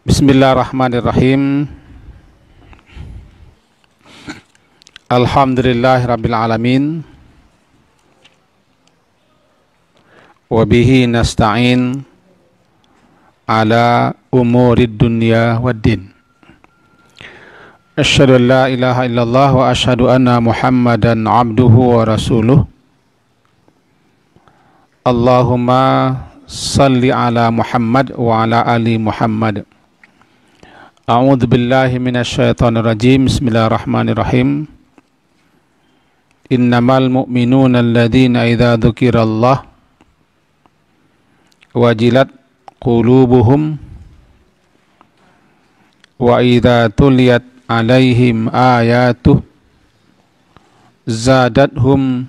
Bismillahirrahmanirrahim. Alhamdulillahirabbil alamin. Wa bihi nasta'in ala umurid dunya waddin. Asyhadu an la ilaha illallah wa asyhadu anna Muhammadan abduhu wa rasuluh. Allahumma salli ala Muhammad wa ala ali Muhammad. A'udzu billahi minasyaitonir rajim. Bismillahirrahmanirrahim. Innamal mu'minuna alladzina idza dzukirallah wajilat qulubuhum wa idza tuliyat alaihim ayatuh zadathum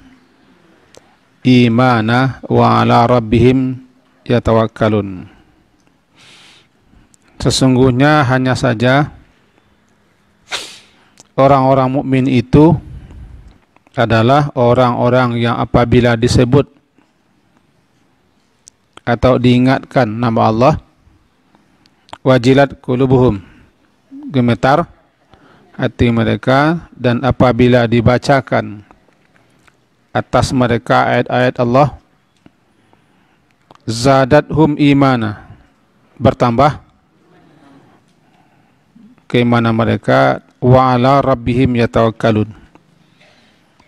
imana wa ala rabbihim yatawakkalun. Sesungguhnya hanya saja orang-orang mukmin itu adalah orang-orang yang apabila disebut atau diingatkan nama Allah, wajilat qulubuhum, gemetar hati mereka, dan apabila dibacakan atas mereka ayat-ayat Allah, zadathum imana, bertambah keimanan mereka, wa ala rabbihim yatawakkalun,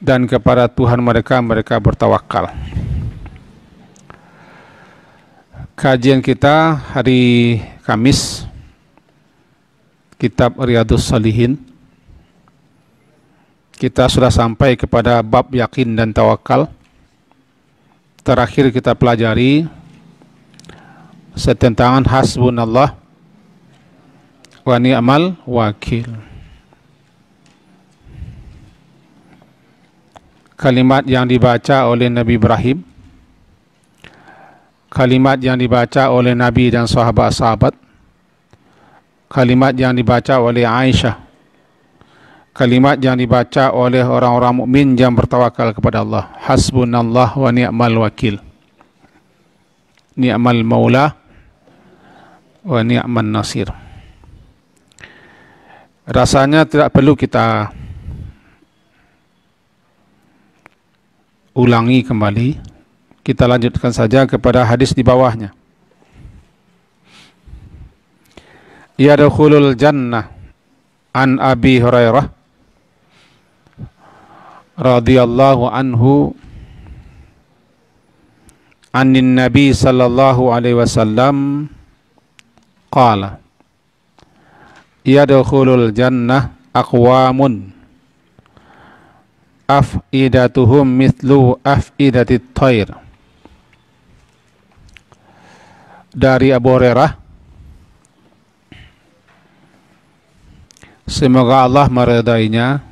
dan kepada Tuhan mereka bertawakal. Kajian kita hari Kamis, kitab Riyadhus Shalihin. Kita sudah sampai kepada bab yakin dan tawakal. Terakhir kita pelajari setentangan hasbunallah wa ni'mal wakil. Kalimat yang dibaca oleh Nabi Ibrahim, kalimat yang dibaca oleh Nabi dan sahabat-sahabat, kalimat yang dibaca oleh Aisyah, kalimat yang dibaca oleh orang-orang mukmin yang bertawakal kepada Allah. Hasbunallah wa ni'mal wakil. Ni'mal maula wa ni'man nasir. Rasanya tidak perlu kita ulangi kembali. Kita lanjutkan saja kepada hadis di bawahnya. Yadkhulul jannah an Abi Hurairah radhiyallahu anhu anin Nabi sallallahu alaihi wasallam qala yadkhulul jannah aqwamun af'idatuhum mithlu af'idatit thair. Dari Abu Hurairah, semoga Allah meridainya,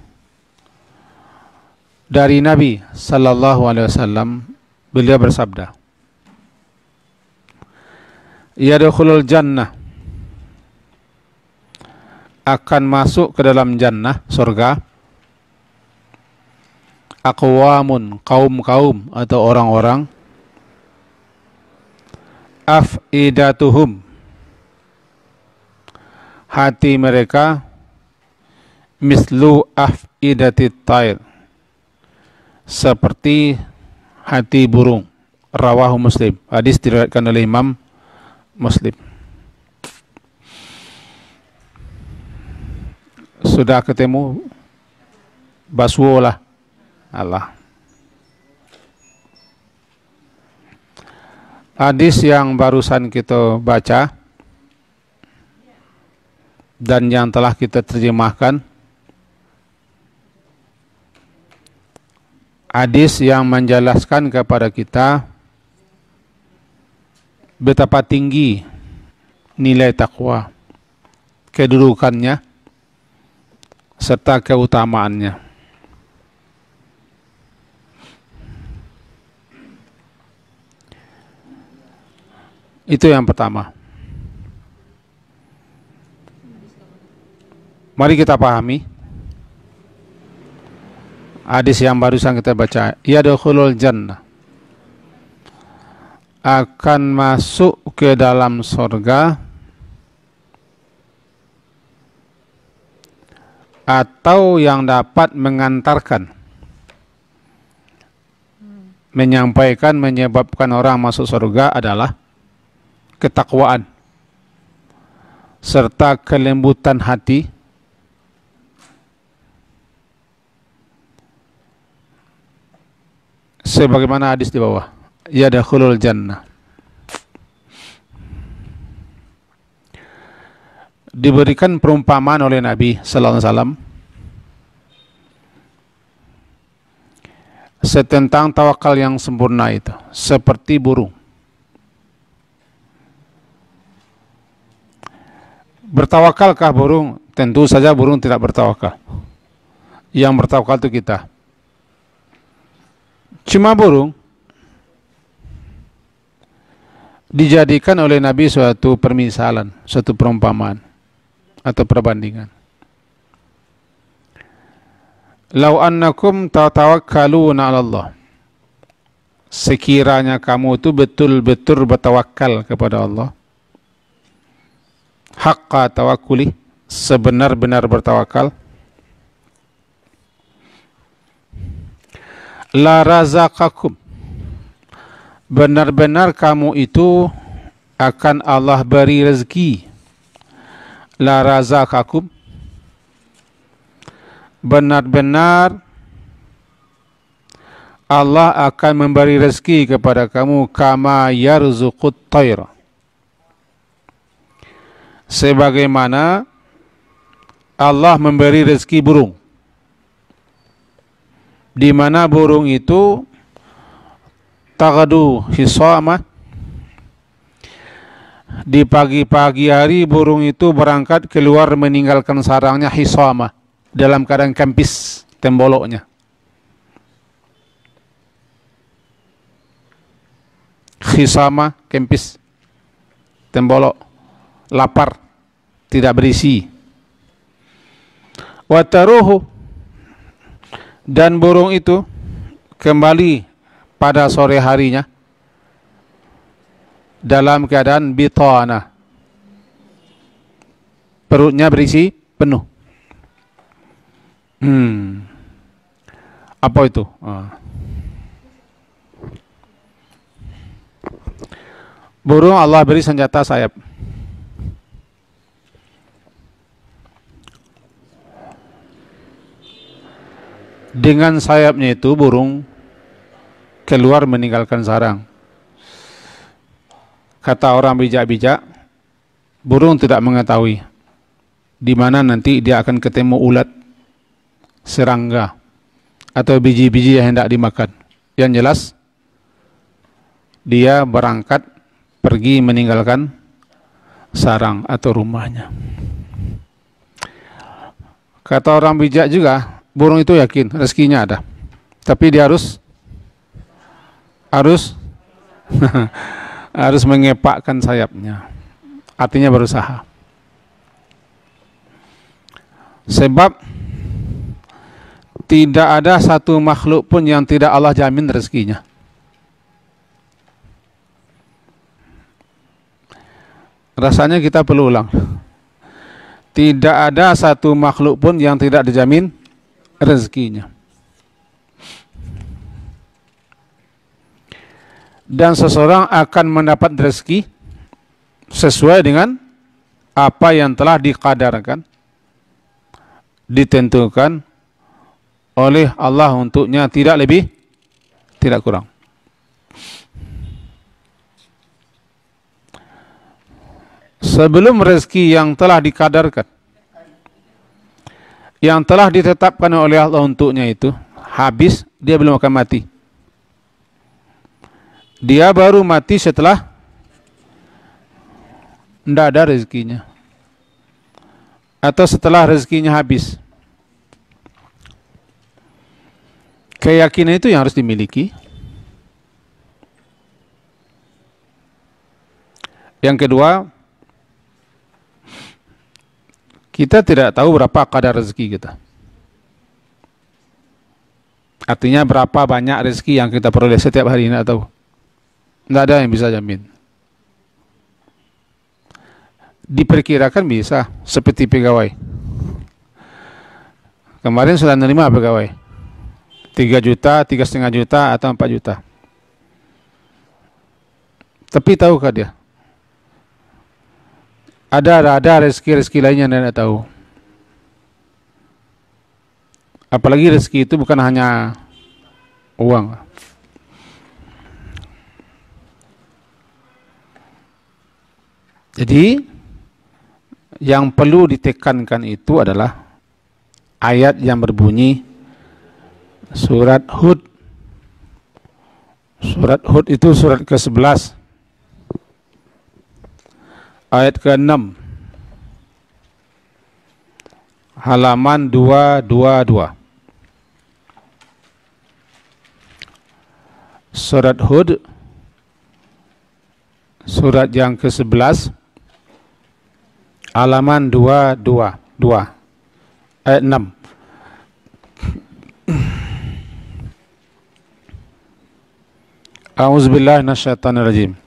dari Nabi sallallahu alaihi wasallam, beliau bersabda, yadkhulul jannah, akan masuk ke dalam jannah, surga, aqwamun, kaum-kaum atau orang-orang, af'idatuhum, hati mereka, mislu af'idatit thair, seperti hati burung. Rawahu Muslim. Hadis diriwayatkan oleh Imam Muslim. Sudah ketemu Baswo lah Allah. Hadis yang barusan kita baca dan yang telah kita terjemahkan, hadis yang menjelaskan kepada kita betapa tinggi nilai takwa, kedudukannya, serta keutamaannya. Itu yang pertama. Mari kita pahami hadis yang barusan kita baca. Yadkhulul jannah, akan masuk ke dalam surga atau yang dapat mengantarkan, menyampaikan, menyebabkan orang masuk surga adalah ketakwaan serta kelembutan hati, sebagaimana hadis di bawah. Yadkhulul jannah, diberikan perumpamaan oleh Nabi sallallahu alaihi wasallam tentang tawakal yang sempurna itu seperti burung. Bertawakalkah burung? Tentu saja burung tidak bertawakal. Yang bertawakal itu kita. Cuma burung dijadikan oleh Nabi suatu permisalan, suatu perumpamaan atau perbandingan. Lau annakum tatawakkaluna 'ala Allah. Sekiranya kamu itu betul-betul bertawakal kepada Allah, haqqa tawakkuli, sebenar-benar bertawakal, la razaqakum, benar-benar kamu itu akan Allah beri rezeki. La razaqakum, benar-benar Allah akan memberi rezeki kepada kamu, kama yarzuqut tayra, sebagaimana Allah memberi rezeki burung, di mana burung itu taghdu hisama, di pagi-pagi hari burung itu berangkat keluar meninggalkan sarangnya, hisama, dalam keadaan kempis temboloknya. Hisama, kempis, tembolok, lapar, tidak berisi. Wataruhu, dan burung itu kembali pada sore harinya dalam keadaan bitana, perutnya berisi penuh. Apa itu? Burung Allah beri senjata sayap. Dengan sayapnya itu burung keluar meninggalkan sarang. Kata orang bijak-bijak, burung tidak mengetahui di mana nanti dia akan ketemu ulat, serangga, atau biji-biji yang hendak dimakan. Yang jelas, dia berangkat pergi meninggalkan sarang atau rumahnya. Kata orang bijak juga, burung itu yakin rezekinya ada, tapi dia harus harus mengepakkan sayapnya, artinya berusaha. Sebab tidak ada satu makhluk pun yang tidak Allah jamin rezekinya. Rasanya kita perlu ulang. Tidak ada satu makhluk pun yang tidak dijamin rezekinya. Dan seseorang akan mendapat rezeki sesuai dengan apa yang telah dikadarkan, ditentukan oleh Allah untuknya, tidak lebih, tidak kurang. Sebelum rezeki yang telah dikadarkan, yang telah ditetapkan oleh Allah untuknya itu habis, dia belum akan mati. Dia baru mati setelah tidak ada rezekinya, atau setelah rezekinya habis. Keyakinan itu yang harus dimiliki. Yang kedua, kita tidak tahu berapa kadar rezeki kita. Artinya berapa banyak rezeki yang kita peroleh setiap hari, tidak tahu. Tidak ada yang bisa jamin. Diperkirakan bisa, seperti pegawai. Kemarin sudah menerima pegawai 3 juta, 3,5 juta, atau 4 juta. Tapi tahukah dia? Ada rezeki-rezeki lainnya yang tidak tahu. Apalagi rezeki itu bukan hanya uang. Jadi yang perlu ditekankan itu adalah ayat yang berbunyi surat Hud. Surat Hud itu surat ke-11 ayat ke-6 halaman 222. Surat Hud surat yang ke-11 halaman 222 ayat 6. A'udzubillahi minasyaitonirrajim.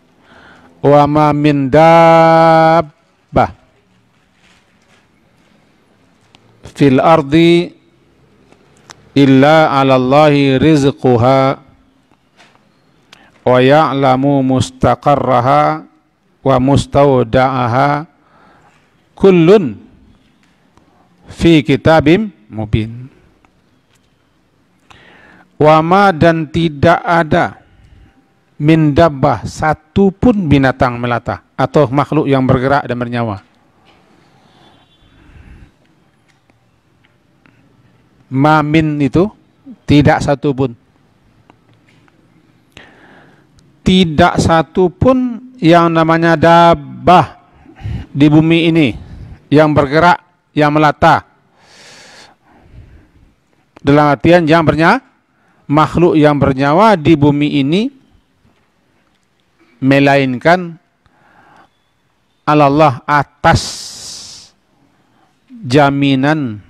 Wa ma min dabbah fil ardi illa 'alallahi rizquha wa ya'lamu mustaqarraha wa mustawda'aha kullun fi kitabim mubin. Wama, dan tidak ada min dabbah, satu pun binatang melata atau makhluk yang bergerak dan bernyawa. Ma min itu tidak satu pun. Tidak satu pun yang namanya dabbah di bumi ini yang bergerak, yang melata. Dalam artian yang bernyawa, makhluk yang bernyawa di bumi ini, melainkan Allah atas jaminan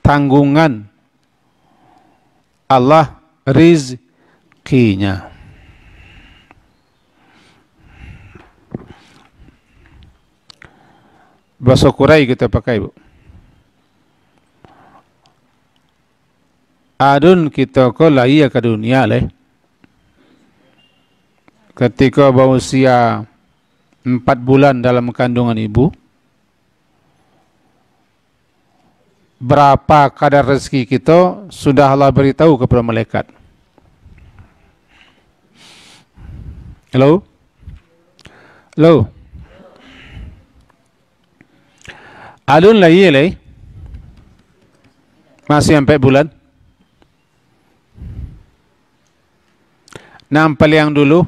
tanggungan Allah rizkinya. Bahasa Qurai kita pakai, Bu. Adun kita ko lahir ke dunia leh. Ketika berusia 4 bulan dalam kandungan ibu, berapa kadar rezeki kita sudah Allah beritahu kepada malaikat. Halo? Halo? Adun lahir leh. Masih 4 bulan. Nampal yang dulu,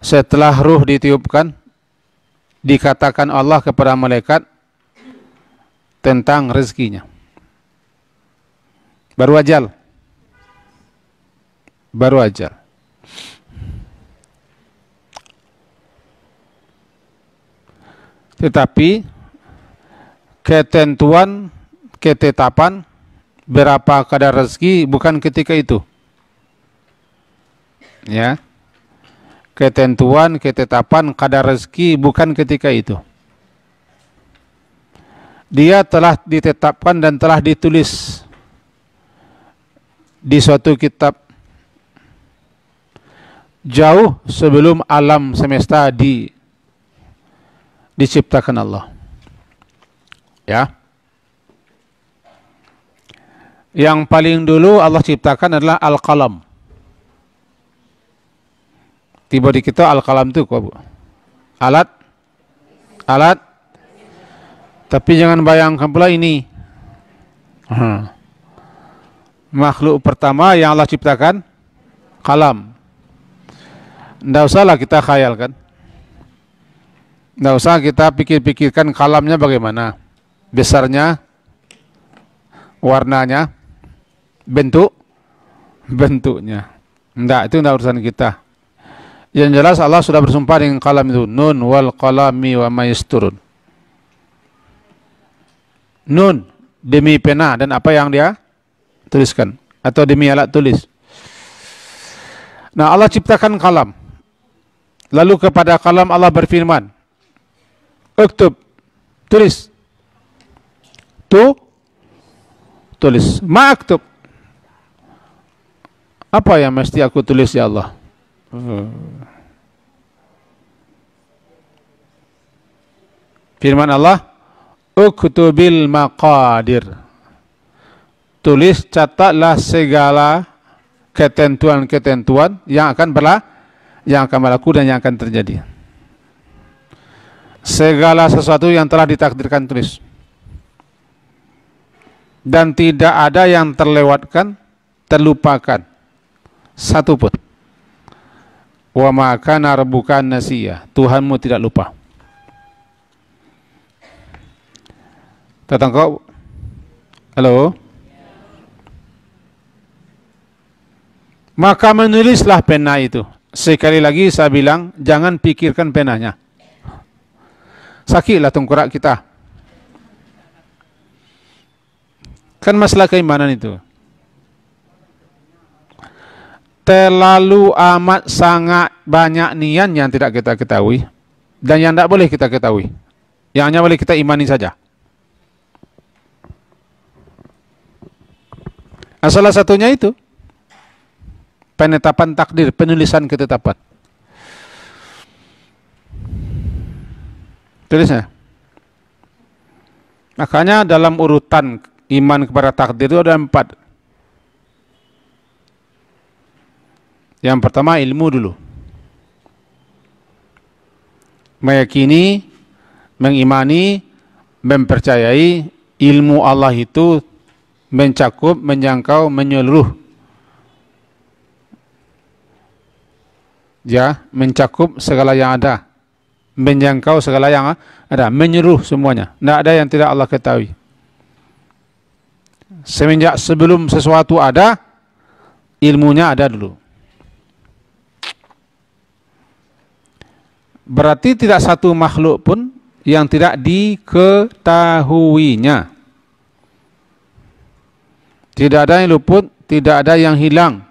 setelah ruh ditiupkan, dikatakan Allah kepada malaikat tentang rezekinya. Baru ajal. Baru ajal. Tetapi ketentuan, ketetapan berapa kadar rezeki bukan ketika itu. Ya. Ketentuan, ketetapan kadar rezeki bukan ketika itu. Dia telah ditetapkan dan telah ditulis di suatu kitab jauh sebelum alam semesta diciptakan Allah. Ya. Yang paling dulu Allah ciptakan adalah Al-Qalam. Tiba di kita Al-Qalam itu, Bu. Alat. Tapi jangan bayangkan pula ini. Makhluk pertama yang Allah ciptakan, kalam. Tidak usahlah kita khayalkan. Tidak usah kita pikir-pikirkan kalamnya bagaimana. Besarnya, warnanya, bentuknya. Tidak, itu tidak urusan kita. Yang jelas Allah sudah bersumpah dengan kalam itu. Nun wal qalami wa ma yasturun. Nun, demi pena dan apa yang dia tuliskan, atau demi alat tulis. Nah, Allah ciptakan kalam. Lalu kepada kalam Allah berfirman, uktub, tulis. Tulis. Ma'aktub. Apa yang mesti aku tulis ya Allah? Firman Allah, uktubil maqadir. Tulis, catatlah segala ketentuan-ketentuan yang akan berlaku dan yang akan terjadi. Segala sesuatu yang telah ditakdirkan, tulis. Dan tidak ada yang terlewatkan, terlupakan, satu pun. Wa ma kana rabbuka nasiya. Tuhanmu tidak lupa. Datang kau. Halo. Maka menulislah pena itu. Sekali lagi saya bilang, jangan pikirkan penanya. Sakitlah tengkorak kita. Kan masalah keimanan itu. Terlalu amat sangat banyak niat yang tidak kita ketahui. Dan yang tidak boleh kita ketahui. Yang hanya boleh kita imani saja. Nah, salah satunya itu penetapan takdir, penulisan ketetapan. Tulisnya. Makanya dalam urutan iman kepada takdir itu ada 4. Yang pertama ilmu dulu. Meyakini, mengimani, mempercayai ilmu Allah itu mencakup, menjangkau, menyeluruh. Ya, mencakup segala yang ada, menjangkau segala yang ada, menyeluruh semuanya. Tidak ada yang tidak Allah ketahui. Semenjak sebelum sesuatu ada, ilmunya ada dulu. Berarti tidak satu makhluk pun yang tidak diketahuinya. Tidak ada yang luput, tidak ada yang hilang.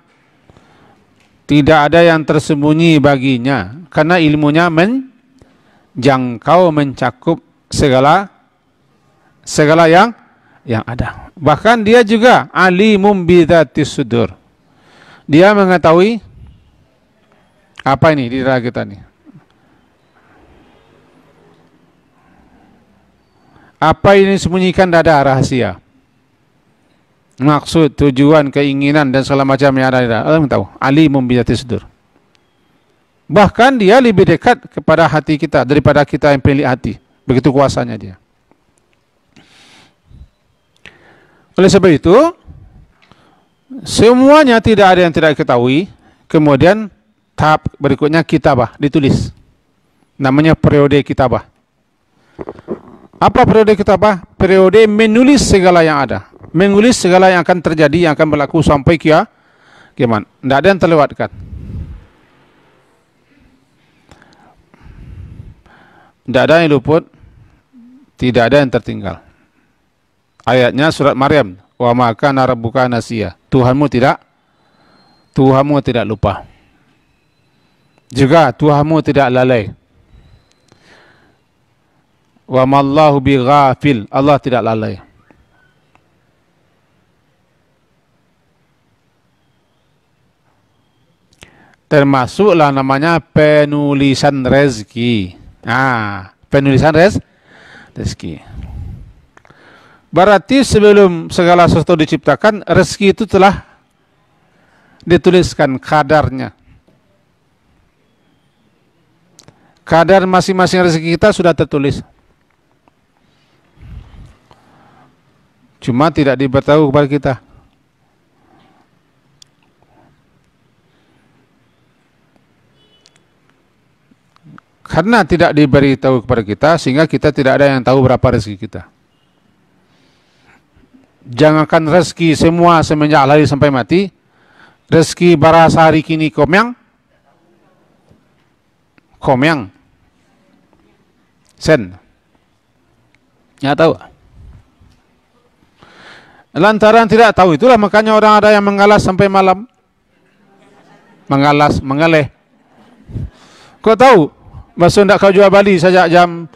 Tidak ada yang tersembunyi baginya. Karena ilmunya menjangkau, mencakup segala yang ada. Bahkan dia juga alimum bidzatis sudur. Dia mengetahui apa ini di dada kita nih. Apa ini disembunyikan dada, rahasia. Maksud, tujuan, keinginan dan segala macam yang ada di dada. Allah tahu. Alimum bidzatis sudur. Bahkan dia lebih dekat kepada hati kita daripada kita yang pilih hati. Begitu kuasanya dia. Oleh sebab itu, semuanya tidak ada yang tidak diketahui. Kemudian tahap berikutnya kitabah, ditulis. Namanya periode kitabah. Apa periode kitabah? Periode menulis segala yang ada. Menulis segala yang akan terjadi, yang akan berlaku sampai kiamat. Tidak ada yang terlewatkan. Tidak ada yang luput. Tidak ada yang tertinggal. Ayatnya surat Maryam, wa ma kana rabbuka nasiya. Tuhanmu tidak lupa. Juga Tuhanmu tidak lalai. Wa mallahu bighafil. Allah tidak lalai. Termasuklah namanya penulisan rezeki. Penulisan rezeki. Berarti sebelum segala sesuatu diciptakan, rezeki itu telah dituliskan kadarnya. Kadar masing-masing rezeki kita sudah tertulis. Cuma tidak diberitahu kepada kita. Karena tidak diberitahu kepada kita, sehingga kita tidak ada yang tahu berapa rezeki kita. Jangankan rezeki semua semenjak lahir sampai mati, rezeki barasa hari kini komyang, sen, nggak tahu. Lantaran tidak tahu itulah makanya orang ada yang mengalas sampai malam. Mengaleh. Kau tahu? Masa ndak kau jual balik sejak jam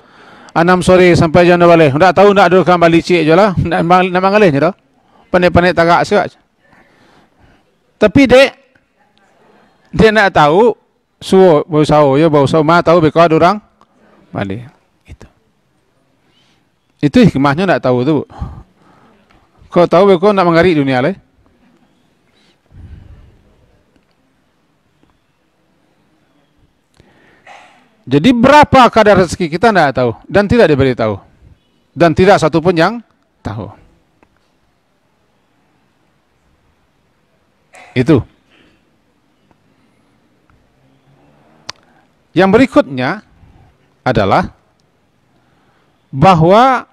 6 sore sampai jam 2 balik. Ndak tahu ndak ada kau balik cik je lah. Nak mengaleh je dah. Panik-panik tagak sekak. Tapi dia nak tahu suruh bau sawo ya bau sawo mah tahu beko ada orang balik. Itu hikmahnya ndak tahu tu. Kau tahu beko nak mengari dunia le. Jadi berapa kadar rezeki kita tidak tahu dan tidak diberitahu dan tidak satu pun yang tahu. Itu. Yang berikutnya adalah bahwa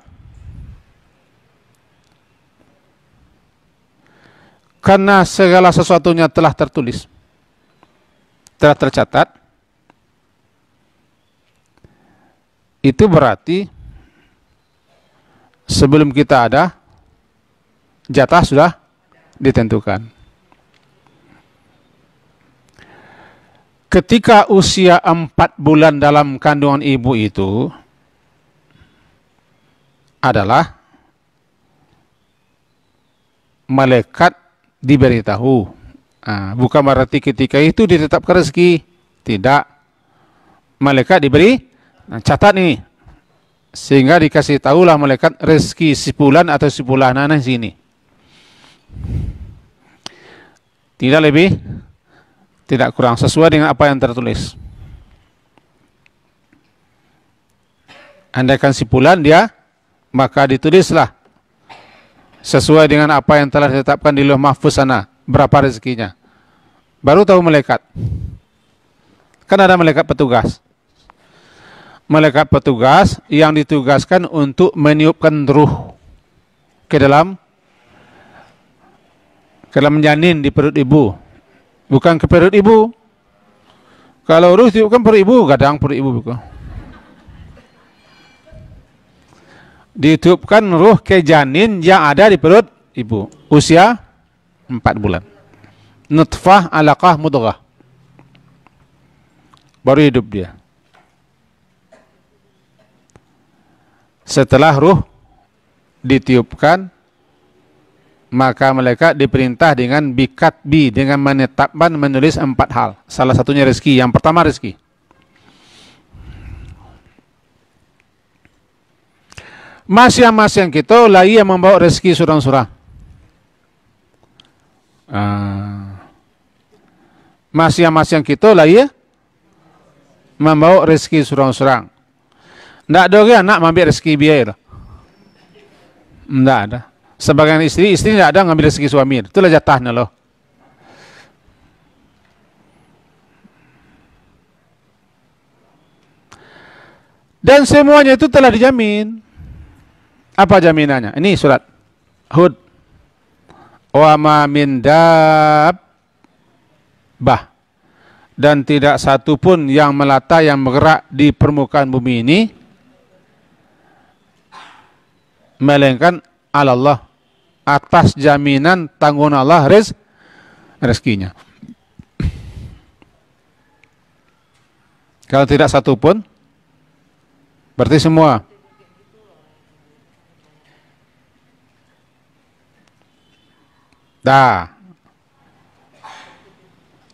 karena segala sesuatunya telah tertulis, telah tercatat. Itu berarti sebelum kita ada, jatah sudah ditentukan. Ketika usia 4 bulan dalam kandungan ibu itu adalah malaikat diberitahu. Bukan berarti ketika itu ditetapkan rezeki. Tidak. Malaikat diberi catat nih, sehingga dikasih tahulah malaikat rezeki sebulan atau sebulanan sini. Tidak lebih, tidak kurang, sesuai dengan apa yang tertulis. Andaikan sebulan dia, maka ditulislah sesuai dengan apa yang telah ditetapkan di Lauh Mahfuz sana, berapa rezekinya. Baru tahu malaikat. Kan ada malaikat petugas. Malaikat petugas yang ditugaskan untuk meniupkan ruh ke dalam janin di perut ibu, bukan ke perut ibu. Kalau ruh ditiupkan perut ibu, kadang perut ibu bukan. Ditiupkan ruh ke janin yang ada di perut ibu, usia 4 bulan. Nutfah, alaqah, mudghah. Baru hidup dia. Setelah ruh ditiupkan, maka malaikat diperintah dengan bikatbi, dengan menetapkan, menulis 4 hal. Salah satunya rezeki. Yang pertama rezeki. Masing-masing kita lah ia membawa rezeki surang-surang. Masing-masing kita lah ia membawa rezeki surang-surang. Tidak ada orang nak mengambil rezeki biaya. Tidak ada. Sebagian istri tidak ada mengambil rezeki suami. Itulah jatahnya loh. Dan semuanya itu telah dijamin. Apa jaminannya? Ini surat Hud. Wa ma min dabbah. Dan tidak satu pun yang melata, yang bergerak di permukaan bumi ini, melainkan Allah, atas jaminan tanggungan Allah rezekinya. Kalau tidak satu pun, berarti semua.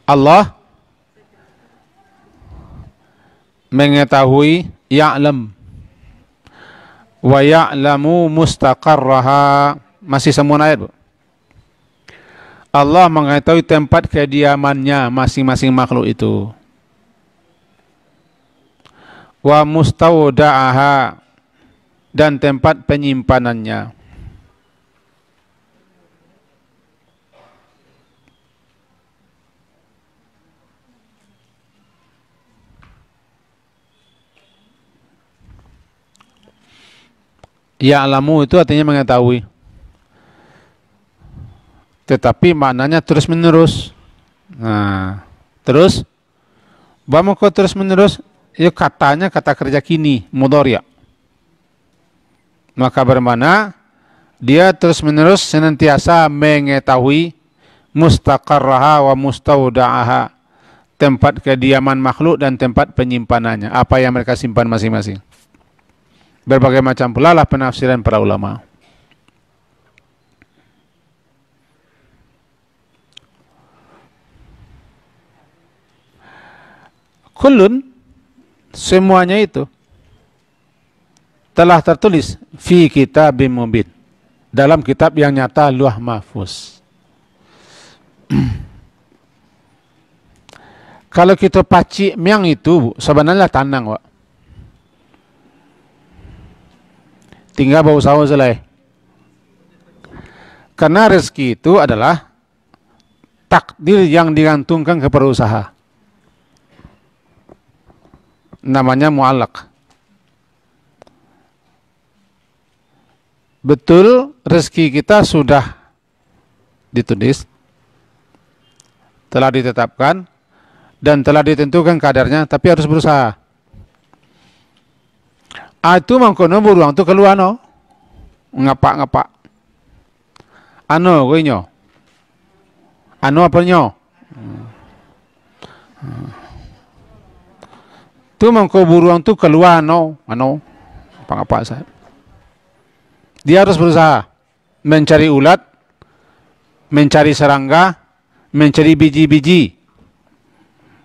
Allah mengetahui, ya'lam wa ya'lamu mustaqarraha. Masih semua ayat, Bu. Allah mengetahui tempat kediamannya masing-masing makhluk itu. Wa mustawda'aha, dan tempat penyimpanannya. Ya'lamu itu artinya mengetahui. Tetapi maknanya terus menerus. Nah, terus bamu kok terus menerus? Ya katanya kata kerja kini, mudhari'. Maka bermana Dia terus-menerus senantiasa mengetahui mustaqarraha wa mustauda'aha, tempat kediaman makhluk dan tempat penyimpanannya, apa yang mereka simpan masing-masing. Berbagai macam pula lah penafsiran para ulama. Kullun, semuanya itu telah tertulis fi kitabim mubin, dalam kitab yang nyata, Lauh Mahfuz. Kalau kita pacik miang itu sebenarnya tanang, Wak. Tinggal bau sawo selai. Karena rezeki itu adalah takdir yang digantungkan kepada usaha. Namanya mu'allaq. Betul, rezeki kita sudah ditulis, telah ditetapkan, dan telah ditentukan kadarnya, tapi harus berusaha. Itu mangkono buruang tu keluar no, ngapak. Ano gue nyo, ano apa nyo? Tu mangko buruang tu keluar no, ano, apa saya. Dia harus berusaha mencari ulat, mencari serangga, mencari biji-biji.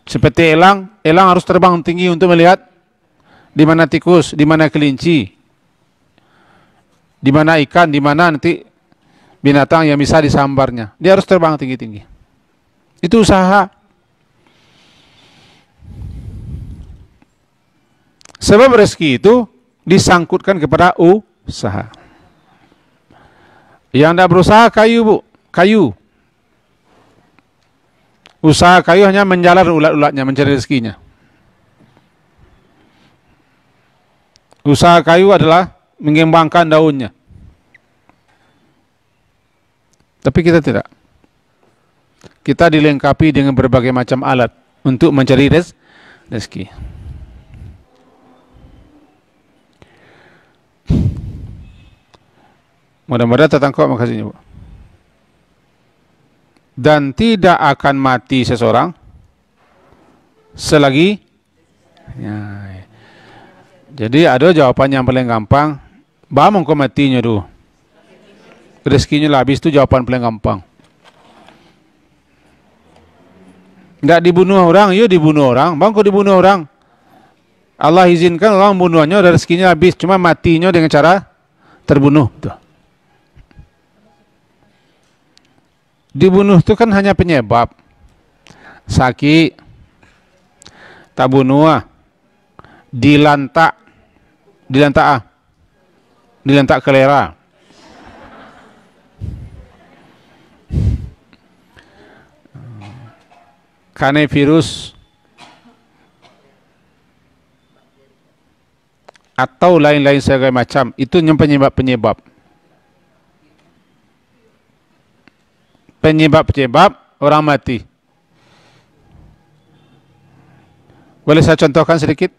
Seperti elang harus terbang tinggi untuk melihat di mana tikus, di mana kelinci, di mana ikan, di mana nanti binatang yang bisa disambarnya. Dia harus terbang tinggi-tinggi. Itu usaha. Sebab rezeki itu disangkutkan kepada usaha. Yang tidak berusaha kayu, Bu. Kayu. Usaha kayu hanya menjalar ulat-ulatnya, mencari rezekinya. Usaha kayu adalah mengembangkan daunnya. Tapi kita tidak. Kita dilengkapi dengan berbagai macam alat untuk mencari rezeki. Mudah-mudahan tertangkap, makasihnya, Bu. Dan tidak akan mati seseorang selagi ya. Jadi ada jawaban yang paling gampang. Bamong kau matinya dulu. Rezekinya lah habis, itu jawaban paling gampang. Tidak dibunuh orang, iya dibunuh orang. Bang kau dibunuh orang, Allah izinkan orang bunuhnya, rezekinya habis. Cuma matinya dengan cara terbunuh. Tuh. Dibunuh itu kan hanya penyebab. Sakit, tak bunuh, dilantak kelera. Karena virus atau lain-lain segala macam, itu yang penyebab. Penyebab orang mati. Boleh saya contohkan sedikit?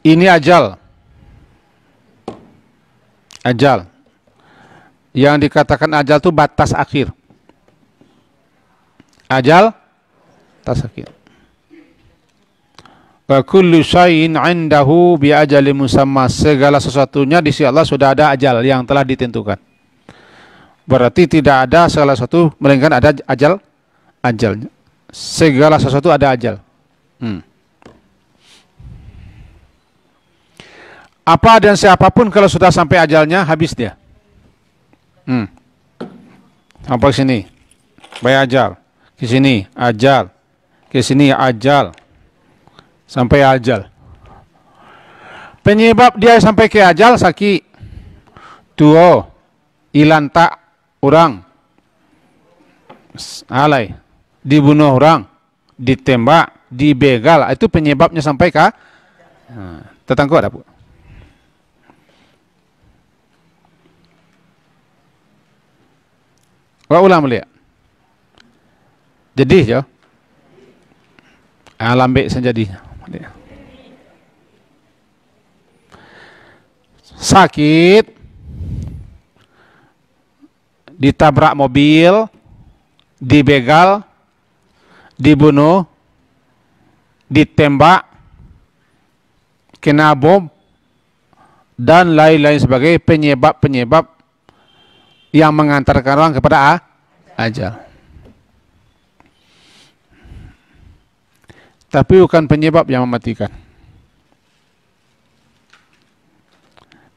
Ini ajal. Yang dikatakan ajal itu batas akhir. Ajal, batas akhir. Wa kullu syai'in 'indahu bi ajalin musamma. Segala sesuatunya di sisi Allah sudah ada ajal yang telah ditentukan. Berarti tidak ada segala sesuatu melainkan ada ajalnya. Segala sesuatu ada ajal. Apa dan siapapun kalau sudah sampai ajalnya, habis dia. Sampai sini, bayar ajal. Ke sini ajal. Ke sini ajal. Sampai ajal. Penyebab dia sampai ke ajal, sakit, tua, ilan tak orang, alay, dibunuh orang, ditembak, dibegal, itu penyebabnya sampai ke tetangga ada, Bu. Wah, ulang melihat. Jadi ya, lambek saja dia. sakit, ditabrak mobil, dibegal, dibunuh, ditembak, kena bom, dan lain-lain sebagai penyebab-penyebab yang mengantarkan orang kepada ajal. Tapi bukan penyebab yang mematikan.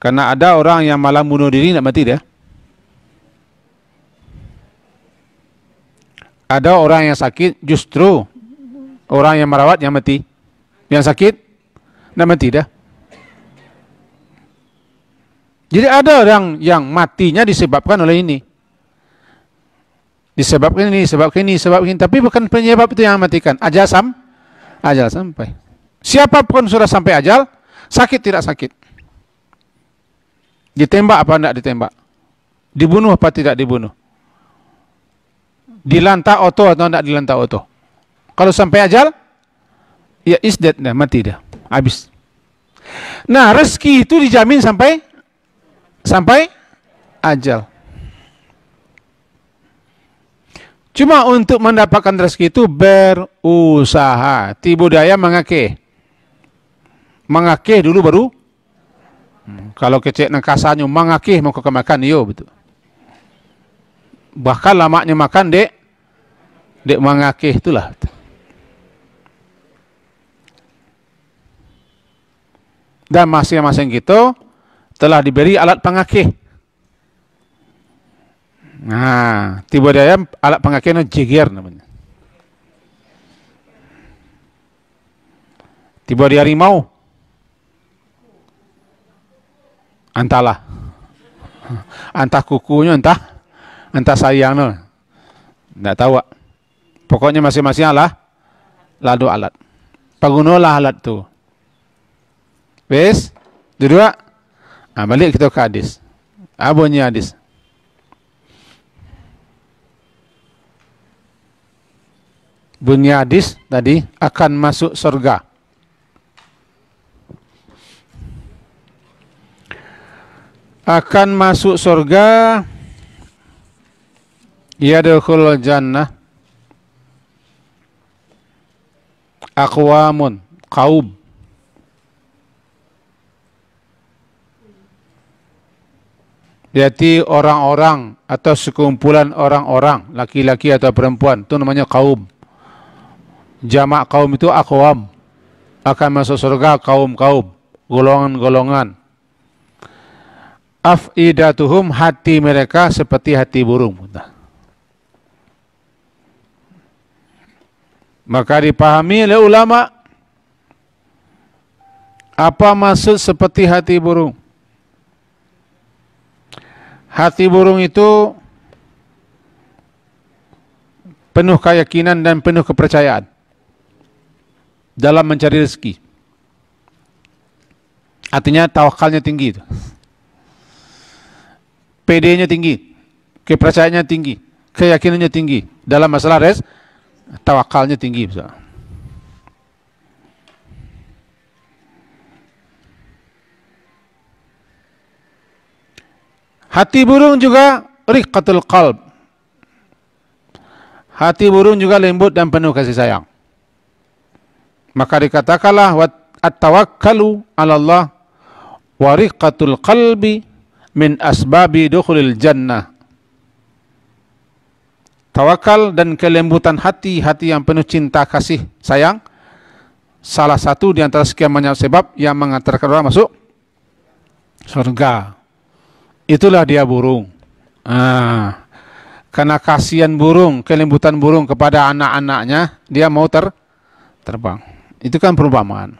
Karena ada orang yang malah bunuh diri tidak mati dia. Ada orang yang sakit, justru orang yang merawat yang mati. Yang sakit, tidak mati dah. Jadi ada orang yang matinya disebabkan oleh ini. Disebabkan ini, disebabkan ini, disebabkan ini. Tapi bukan penyebab itu yang mematikan. Ajal sampai. Siapapun sudah sampai ajal, sakit tidak sakit. Ditembak apa tidak ditembak. Dibunuh apa tidak dibunuh. Dilantak oto atau tidak dilantak oto. Kalau sampai ajal, ya is dead dah, mati dah, habis. Nah, rezeki itu dijamin sampai ajal. Cuma untuk mendapatkan rezeki itu berusaha. Tibu daya mengakeh. Mengakeh dulu baru. Kalau kecek nang kasarnya mengakeh mau kemakan yo betul. Bahkan lamanya makan dek mengakeh itulah. Dan masing-masing kita telah diberi alat pengakeh. Nah, tiba daya alat pengakehnya jeger namanya. Tiba dia harimau. Antalah. Antah kukunya entah sayangnya. Tidak tahu. Pokoknya masing-masing ladu alat. Pagunolah alat tu. Wes, dua. Balik kita ke hadis. Bunyi hadis. Bunyi hadis tadi akan masuk surga. Akan masuk surga. Yadkhulul jannah aqwamun, kaum. Jadi orang-orang atau sekumpulan orang-orang, laki-laki atau perempuan, itu namanya kaum. Jamak kaum itu aqwam. Akan masuk surga kaum-kaum, golongan-golongan. Afidatuhum, hati mereka seperti hati burung. Maka dipahami oleh ulama apa maksud seperti hati burung. Hati burung itu penuh keyakinan dan penuh kepercayaan dalam mencari rezeki. Artinya tawakalnya tinggi. PD-nya tinggi, kepercayaannya tinggi, keyakinannya tinggi dalam masalah tawakalnya tinggi. Hati burung juga riqqatul qalb. Hati burung juga lembut dan penuh kasih sayang. Maka dikatakanlah at-tawakkalu 'ala Allah wa riqqatul qalbi min asbabi dukhulil jannah. Tawakal dan kelembutan hati, hati yang penuh cinta kasih sayang, salah satu di antara sekian banyak sebab yang mengantarkan orang masuk surga. Itulah dia burung. Karena kasihan burung, kelembutan burung kepada anak-anaknya, dia mau terbang. Itu kan perumpamaan.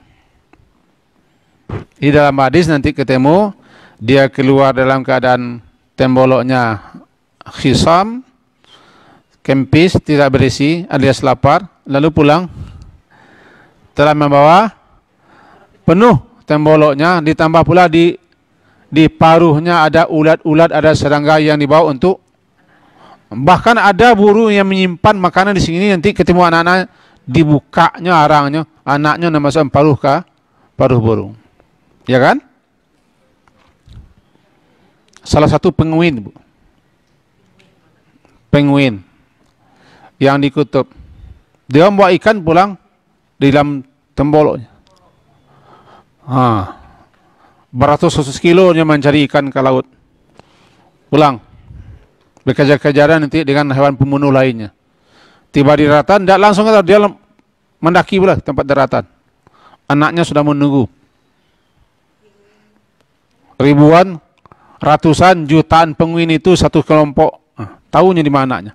Di dalam hadis nanti ketemu dia keluar dalam keadaan temboloknya khisam, kempis, tidak berisi, alias lapar, lalu pulang telah membawa penuh temboloknya, ditambah pula di paruhnya ada ulat-ulat, ada serangga yang dibawa untuk, bahkan ada burung yang menyimpan makanan di sini, nanti ketemu anak-anak dibukanya arangnya, anaknya masuk paruh burung, ya kan? Salah satu penguin, Bu. Penguin yang di kutub. Dia membawa ikan pulang di dalam temboloknya. Beratus-ratus kilonya mencari ikan ke laut. Pulang. Berkejar-kejaran nanti dengan hewan pembunuh lainnya. Tiba di daratan, tidak langsung dia mendaki pula tempat daratan. Anaknya sudah menunggu. Ribuan, ratusan, jutaan penguin itu satu kelompok. Tahunya di mana anaknya.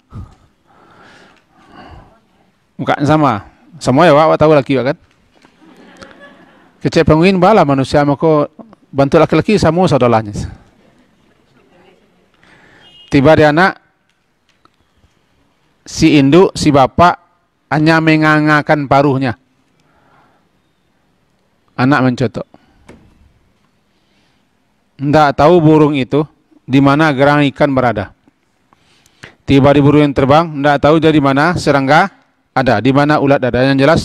Mukanya sama. Semua ya Wak tahu lagi kan. Kecek penguin bala manusia maka bantu laki-laki sama saudaranya. Tiba di anak si induk, si bapak hanya mengangakan paruhnya. Anak mencotok. Tidak tahu burung itu di mana gerang ikan berada. Tiba di burung yang terbang, tidak tahu dari mana serangga ada, di mana ulat ada. Yang jelas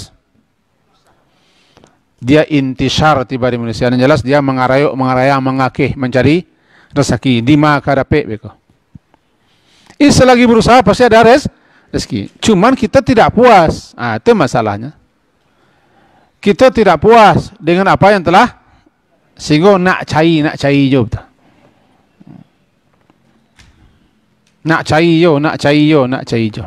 dia intisar tiba di Malaysia. Yang jelas dia mengarayuk, mengarayang, mengakih, mencari rezeki. Di makadape beko. Selagi berusaha pasti ada rezeki. Cuman kita tidak puas. Itu masalahnya. Kita tidak puas dengan apa yang telah sehingga nak cai jo. Nak cai jo.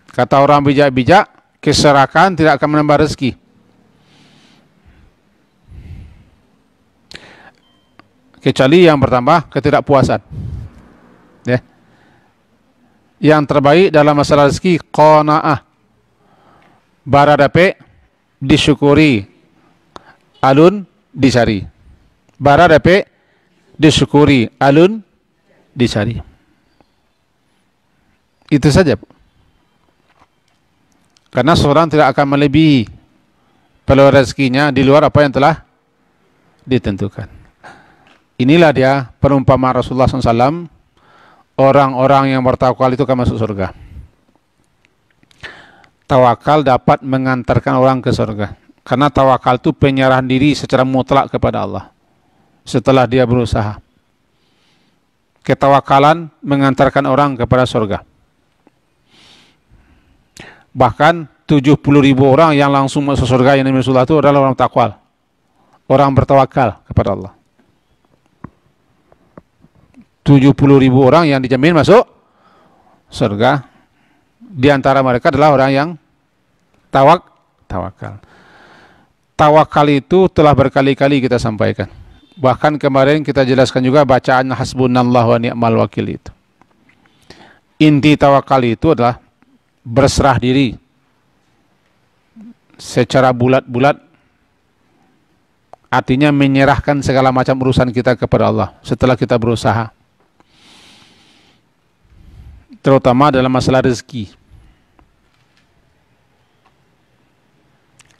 Kata orang bijak-bijak, keserakan tidak akan menambah rezeki. Kecuali yang bertambah ketidakpuasan. Ya. Yang terbaik dalam masalah rezeki qanaah. Baradape disyukuri, alun dicari. Baradape disyukuri, alun dicari. Itu saja. Karena seorang tidak akan melebihi peluang rezekinya di luar apa yang telah ditentukan. Inilah dia perumpamaan Rasulullah SAW. Orang-orang yang bertawakal itu akan masuk surga. Tawakal dapat mengantarkan orang ke surga. Karena tawakal itu penyerahan diri secara mutlak kepada Allah. Setelah dia berusaha. Ketawakalan mengantarkan orang kepada surga. Bahkan 70.000 orang yang langsung masuk surga yang dimiliki Rasulullah itu adalah orang takwal. Orang bertawakal kepada Allah. 70.000 orang yang dijamin masuk surga. Di antara mereka adalah orang yang tawakal. Tawakal itu telah berkali-kali kita sampaikan. Bahkan kemarin kita jelaskan juga bacaan hasbunallah wa ni'mal wakil itu. Inti tawakal itu adalah berserah diri secara bulat-bulat. Artinya menyerahkan segala macam urusan kita kepada Allah setelah kita berusaha. Terutama dalam masalah rezeki.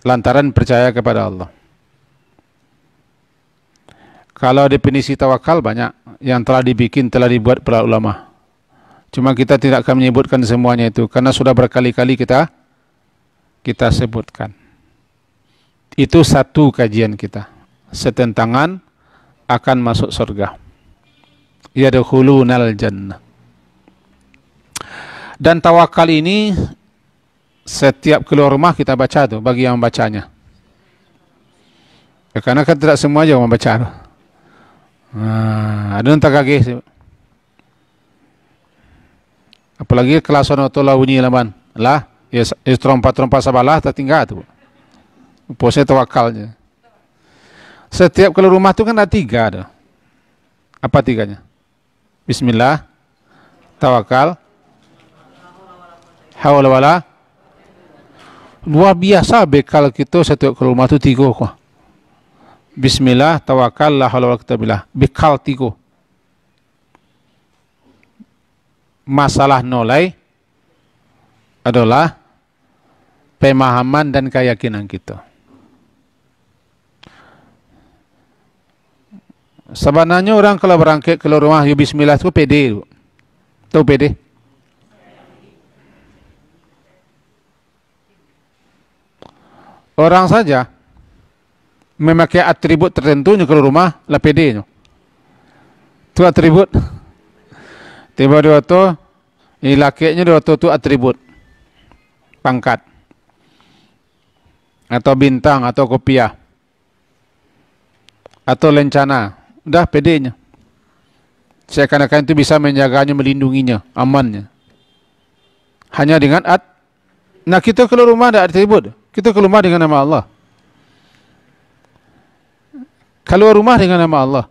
Lantaran percaya kepada Allah. Kalau definisi tawakal banyak yang telah dibuat para ulama. Cuma kita tidak akan menyebutkan semuanya itu karena sudah berkali-kali kita sebutkan. Itu satu kajian kita. Setentangan akan masuk surga. Yadkhulunal jannah. Dan tawakal ini setiap keluar rumah kita baca tuh bagi yang membacanya. Ya, karena kan tidak semua aja membaca. Ada yang tak kaget. Apalagi kelas sonotullah bunyi laman. Lah, ya trompa-trompa sabalah tertinggal tuh. Pose tawakalnya. Setiap keluar rumah itu kan ada 3 ada. Apa 3-nya? Bismillah, tawakal, haula wala. Luar biasa bekal kita setiap ke rumah itu 3 kok. Bismillah, tawakal, la haula wala quwwata billah. Bekal 3. Masalah nolai adalah pemahaman dan keyakinan kita. Sebenarnya orang kalau berangkat keluar rumah ya bismillah itu pede. Tahu pede? Orang saja memakai atribut tertentu kalau rumah lah pede. Tu atribut. Tiba dia tu, lakinya dia tu atribut. Pangkat. Atau bintang, atau kopiah. Atau lencana. Udah pedenya. Seakan-akan itu bisa menjaganya, melindunginya, amannya. Hanya dengan nah kita keluar rumah ada atribut. Kita keluar rumah dengan nama Allah. Keluar rumah dengan nama Allah.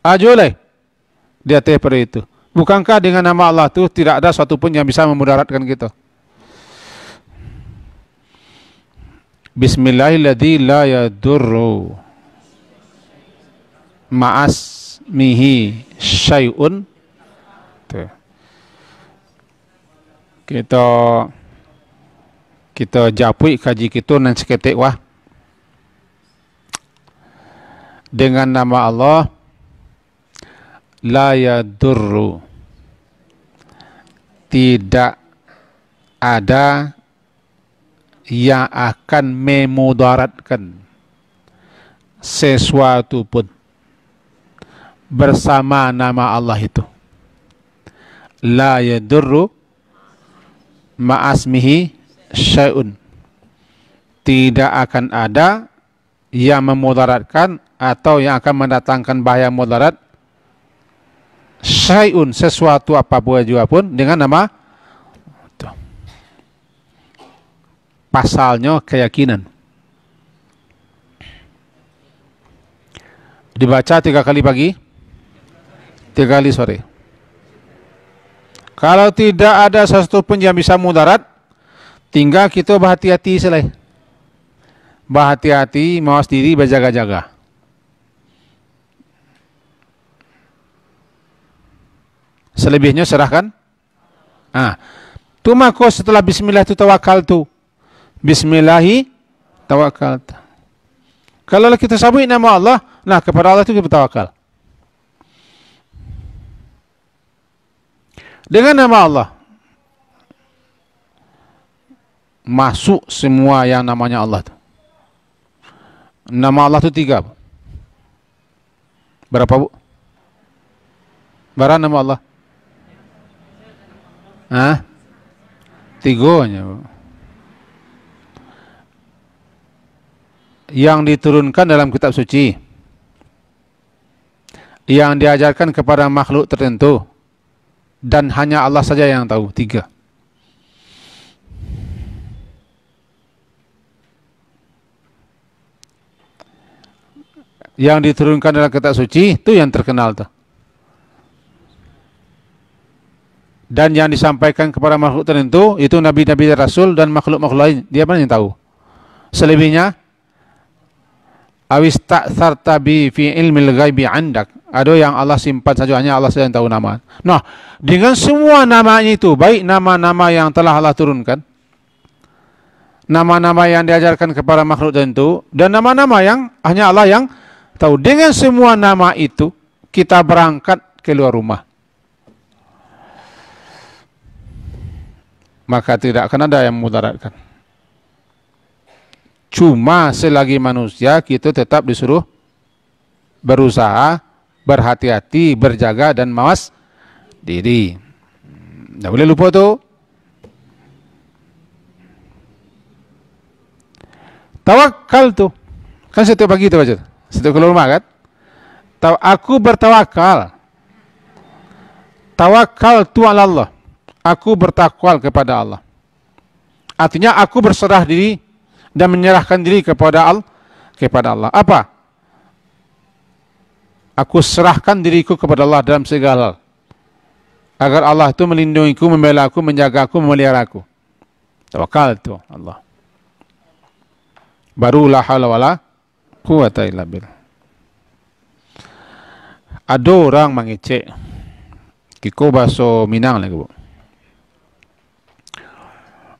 Ajoleh. Dia pada itu. Bukankah dengan nama Allah itu tidak ada satu pun yang bisa memudaratkan kita? Bismillahirrahmanirrahim. La yadurru ma'asmihi syai'un. Kita japui kaji kita nan seketik wah. Dengan nama Allah la yadurru, tidak ada yang akan memudaratkan sesuatu pun bersama nama Allah itu. La yadurru ma'asmihi syai'un, tidak akan ada yang memudaratkan atau yang akan mendatangkan bahaya mudarat syai'un, sesuatu apapun juga pun dengan nama itu. Pasalnya keyakinan. Dibaca 3 kali pagi, 3 kali sore. Kalau tidak ada sesuatu pun yang bisa mudarat, tinggal kita berhati-hati selai. Berhati-hati, mawas diri, berjaga-jaga. Selebihnya serahkan. Tu maka setelah bismillah tu tawakal tu. Bismillahi tawakal. Kalau kita sebut nama Allah, nah kepada Allah itu kita bertawakal. Dengan nama Allah masuk semua yang namanya Allah tu. Nama Allah tu 3. Berapa, Bu? Berapa nama Allah? 3-nya, Bu. Yang diturunkan dalam kitab suci, yang diajarkan kepada makhluk tertentu, dan hanya Allah saja yang tahu. 3. Yang diturunkan dalam kitab suci itu yang terkenal tuh. Dan yang disampaikan kepada makhluk tertentu itu nabi-nabi, rasul dan makhluk-makhluk lain. Dia mana yang tahu? Selebihnya awis ta'tharta bi fi ilmil ghaibi 'indak. Ada yang Allah simpan saja, hanya Allah saja yang tahu nama. Nah, dengan semua namanya itu, baik nama-nama yang telah Allah turunkan, nama-nama yang diajarkan kepada makhluk tertentu, dan nama-nama yang hanya Allah yang tahu. Dengan semua nama itu kita berangkat keluar rumah, maka tidak akan ada yang memudaratkan. Cuma selagi manusia kita tetap disuruh berusaha, berhati-hati, berjaga dan mawas diri. Tidak boleh lupa tu. Tawakal tu kan setiap pagi tu baca. Setiap keluar rumah kan. Aku bertawakal. Tawakal tu ala Allah. Aku bertakwal kepada Allah. Artinya aku berserah diri dan menyerahkan diri kepada Allah. Apa? Aku serahkan diriku kepada Allah dalam segala hal, agar Allah itu melindungiku, membela aku, menjaga aku, memelihara aku. Tawakal itu Allah. Baru la haula wala quwata illa billah. Ada orang mengecek, kiko bahasa Minang lagi, Bu.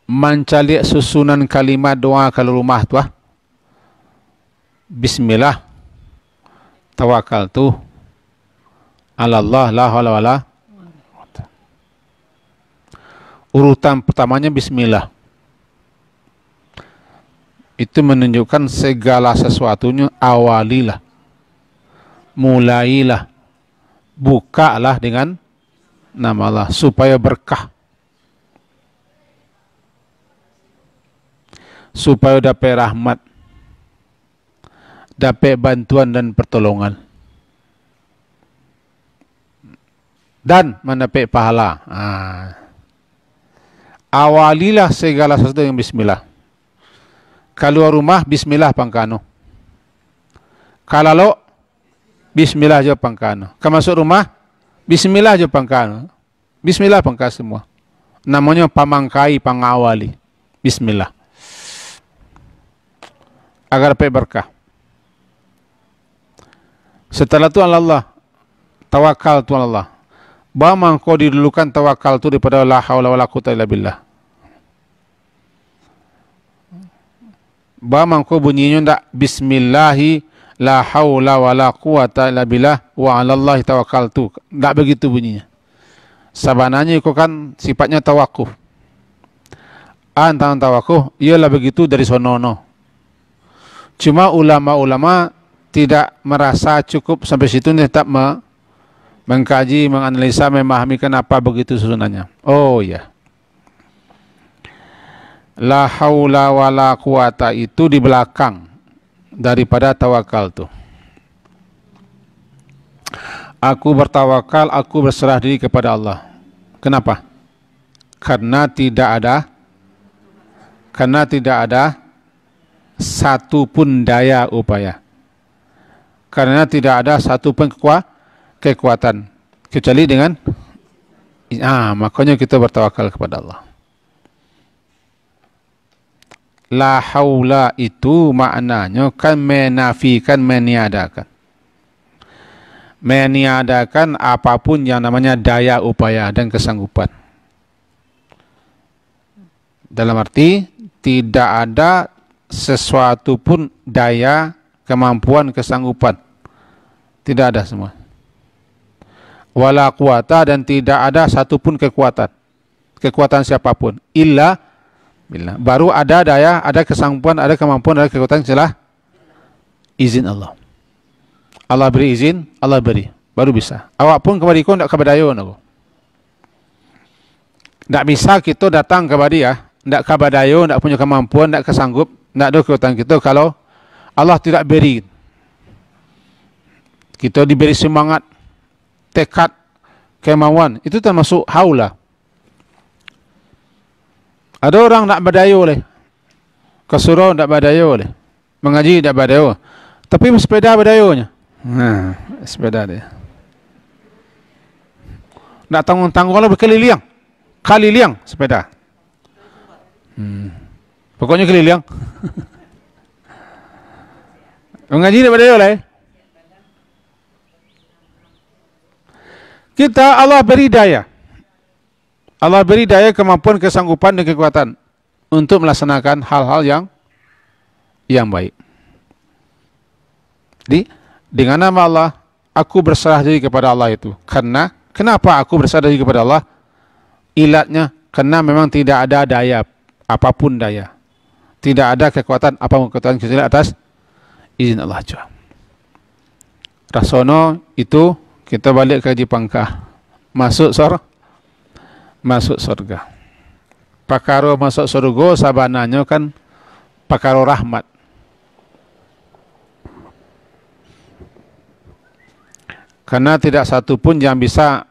Mencari susunan kalimat doa kalau rumah tu Bismillah, tawakal tu ala Allah, la haula wala. Urutan pertamanya Bismillah. itu menunjukkan segala sesuatunya awalilah, mulailah, bukalah dengan nama Allah supaya berkah, supaya dapat rahmat, dapat bantuan dan pertolongan, dan mendapat pahala. Awalilah segala sesuatu yang bismillah. Keluar rumah bismillah pangkano. Kalau lo bismillah aja pangkano. Kalau masuk rumah bismillah aja pangkano. Bismillah pangka semua. Namanya pamangkai pangawali. Bismillah. Agar dapat berkah. Setelah itu Allah, tawakal tu Allah. Bagaimana kau didulukan tawakal tu daripada la haula wala quwwata illa billah. Bagaimana kau bunyinya ndak bismillahi la haula wala quwwata illa billah wa 'alallahi tawakkaltu. Ndak begitu bunyinya. Sabananya itu kan sifatnya tawakuf. Antara tawakuf ialah begitu dari sonono. Cuma ulama-ulama tidak merasa cukup sampai situ, tetap mengkaji, menganalisa, memahami kenapa begitu susunannya. Oh ya. La haula wala quwata itu di belakang daripada tawakal tu. Aku bertawakal, aku berserah diri kepada Allah. Kenapa? Karena tidak ada satu pun daya upaya. Karena tidak ada satu pun kekuatan kecuali dengan makanya kita bertawakal kepada Allah. La haula itu maknanya kan menafikan, meniadakan. Meniadakan apapun yang namanya daya upaya dan kesanggupan. Dalam arti tidak ada sesuatu pun daya, kemampuan, kesanggupan. Tidak ada semua. Wala quwata, dan tidak ada satu pun kekuatan. Kekuatan siapapun. Illa billah. Baru ada daya, ada kesanggupan, ada kemampuan, ada kekuatan setelah izin Allah. Allah beri izin, Allah beri. Baru bisa. Awak pun kepada ikut tidak kabadayo. Tidak bisa kita datang kepada dia. Tidak kabadayo, tidak punya kemampuan, tidak kesanggup, tidak ada kekuatan kita kalau Allah tidak beri. Kita diberi semangat, tekad, kemauan. Itu termasuk haula. Ada orang tak berdaya oleh, kesuruh tak berdaya oleh, mengaji tak berdaya, tapi sepeda berdayonya. Sepeda dia. Tak tanggung-tanggung kalau berkeliliang, kaliliang sepeda. Pokoknya keliliang. Mengaji tak berdaya oleh. Kita Allah beri daya. Allah beri daya, kemampuan, kesanggupan, dan kekuatan untuk melaksanakan hal-hal yang baik. Dengan nama Allah, aku berserah diri kepada Allah itu. Kenapa aku berserah diri kepada Allah? Ilatnya, karena memang tidak ada daya, apapun daya. Tidak ada kekuatan, apapun kekuatan kecuali atas izin Allah jua. Rasono itu, kita balik ke Haji Pangkah. Masuk surga. Pakaro masuk surga sabananya kan pakaro rahmat. Karena tidak satu pun yang bisa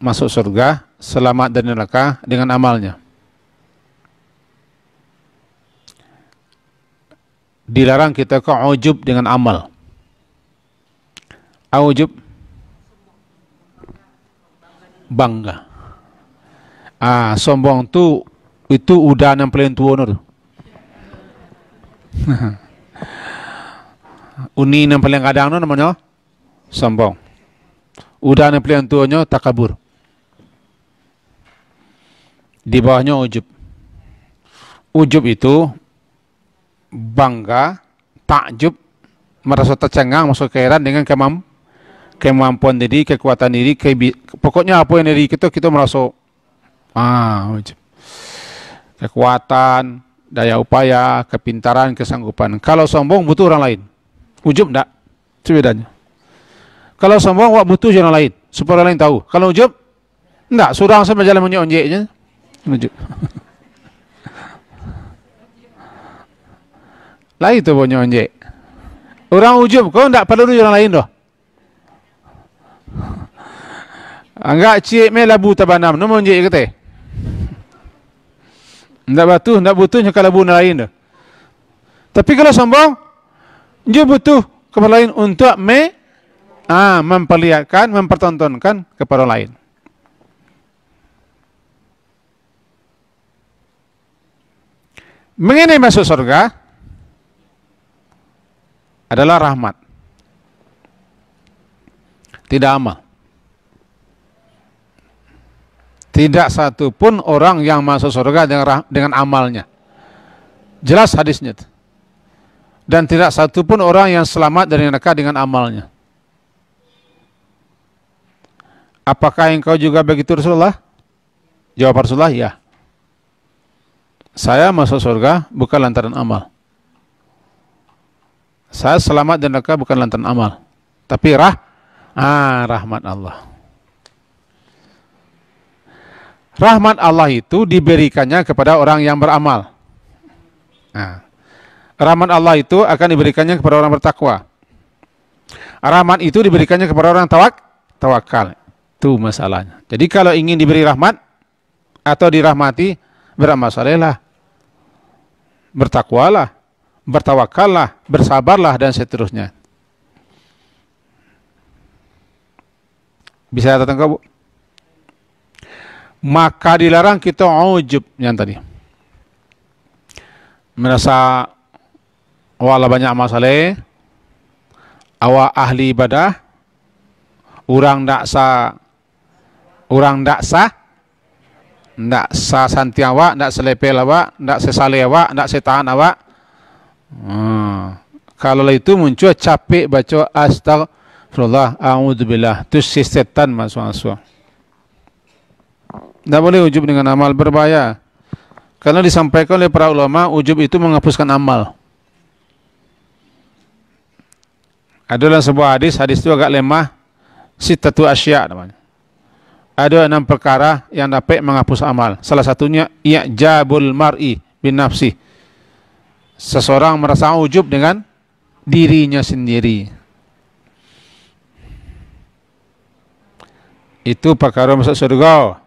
masuk surga selamat dari neraka dengan amalnya. Dilarang kita ke ujub dengan amal. Ujub bangga. Sombong tu itu udah yang paling tua tu. Uni yang paling kadang tu namanya sombong. Udah yang paling tuanya takabur. Di bawahnya ujub. Ujub itu bangga, takjub, merasa tercengang, masuk keheran dengan kemampuan diri, kekuatan diri, pokoknya apa yang dari kita merasa ujub. Kekuatan, daya upaya, kepintaran, kesanggupan. Kalau sombong butuh orang lain. Ujub enggak. Itu bedanya. Kalau sombong wak butuh orang lain supaya orang lain tahu. Kalau ujub enggak, surang sama jalan menyonjeknya. Ujub. Lah itu menyonjek. Orang ujub kau enggak perlu orang lain doh. Enggak cik me labu tabanam, no menyonjek kata. Enggak butuhnya kalau labu lain doh. Tapi kalau sombong, dia butuh kepada lain untuk memperlihatkan, mempertontonkan kepada orang lain. Mengenai masuk surga adalah rahmat, tidak amal. Tidak satu pun orang yang masuk surga dengan amalnya. Jelas hadisnya. Dan tidak satu pun orang yang selamat dari neraka dengan amalnya. Apakah engkau juga begitu Rasulullah? Jawab Rasulullah, ya. Saya masuk surga bukan lantaran amal. Saya selamat dari neraka bukan lantaran amal. Tapi rahmat Allah. Rahmat Allah itu diberikannya kepada orang yang beramal. Rahmat Allah itu akan diberikannya kepada orang bertakwa. Rahmat itu diberikannya kepada orang tawakal. Itu masalahnya. Jadi kalau ingin diberi rahmat atau dirahmati, beramal salehlah, bertakwalah, bertawakallah, bersabarlah, dan seterusnya. Bisa datang ke Bu? Maka dilarang kita ujub yang tadi. Merasa awak banyak amal saleh, awak ahli ibadah, orang ndak santi awak, ndak selepel awak, ndak sesale awak, ndak setahan awak. Kalau itu muncul capek baca astagfirullah, a'udzubillah, itu si setan masuk. Ndak boleh ujub dengan amal, berbahaya. Karena disampaikan oleh para ulama, ujub itu menghapuskan amal. Ada dalam sebuah hadis itu agak lemah, sittatu asya namanya. Ada 6 perkara yang dapat menghapus amal. Salah satunya i'jabul mar'i bin nafsi. Seseorang merasa ujub dengan dirinya sendiri. Itu perkara masuk surga.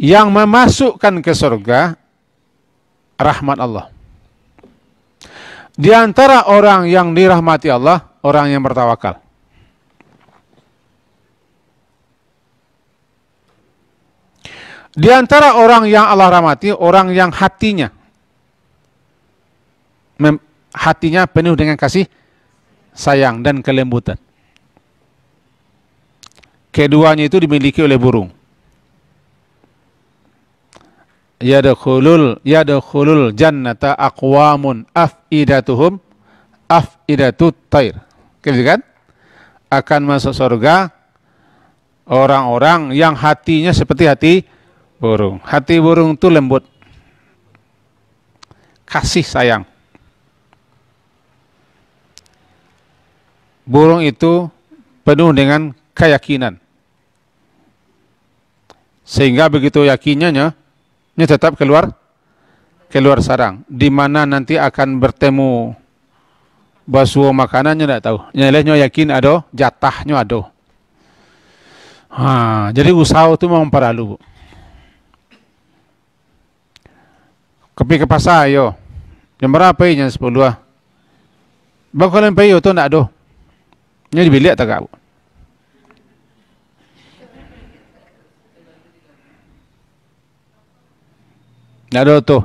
Yang memasukkan ke surga rahmat Allah. Di antara orang yang dirahmati Allah, orang yang bertawakal. Di antara orang yang Allah rahmati, orang yang hatinya penuh dengan kasih sayang dan kelembutan. Keduanya itu dimiliki oleh burung. Yadkhulul jannata aqwamun afidatuhum afidatut tair. Kan? Akan masuk surga orang-orang yang hatinya seperti hati burung. Hati burung itu lembut, kasih sayang. Burung itu penuh dengan keyakinan. Sehingga begitu yakinnya tetap keluar sarang. Di mana nanti akan bertemu basuh makanannya tidak tahu. Nyelehnya yakin ada, jatahnya ada. Jadi usaha itu memang perlu. Kepi ke pasar yo. Yang berapa ini? 10 lah. Bakalan payo tu tidak ada. Ini dibilik tak kau? Tidak ada tu.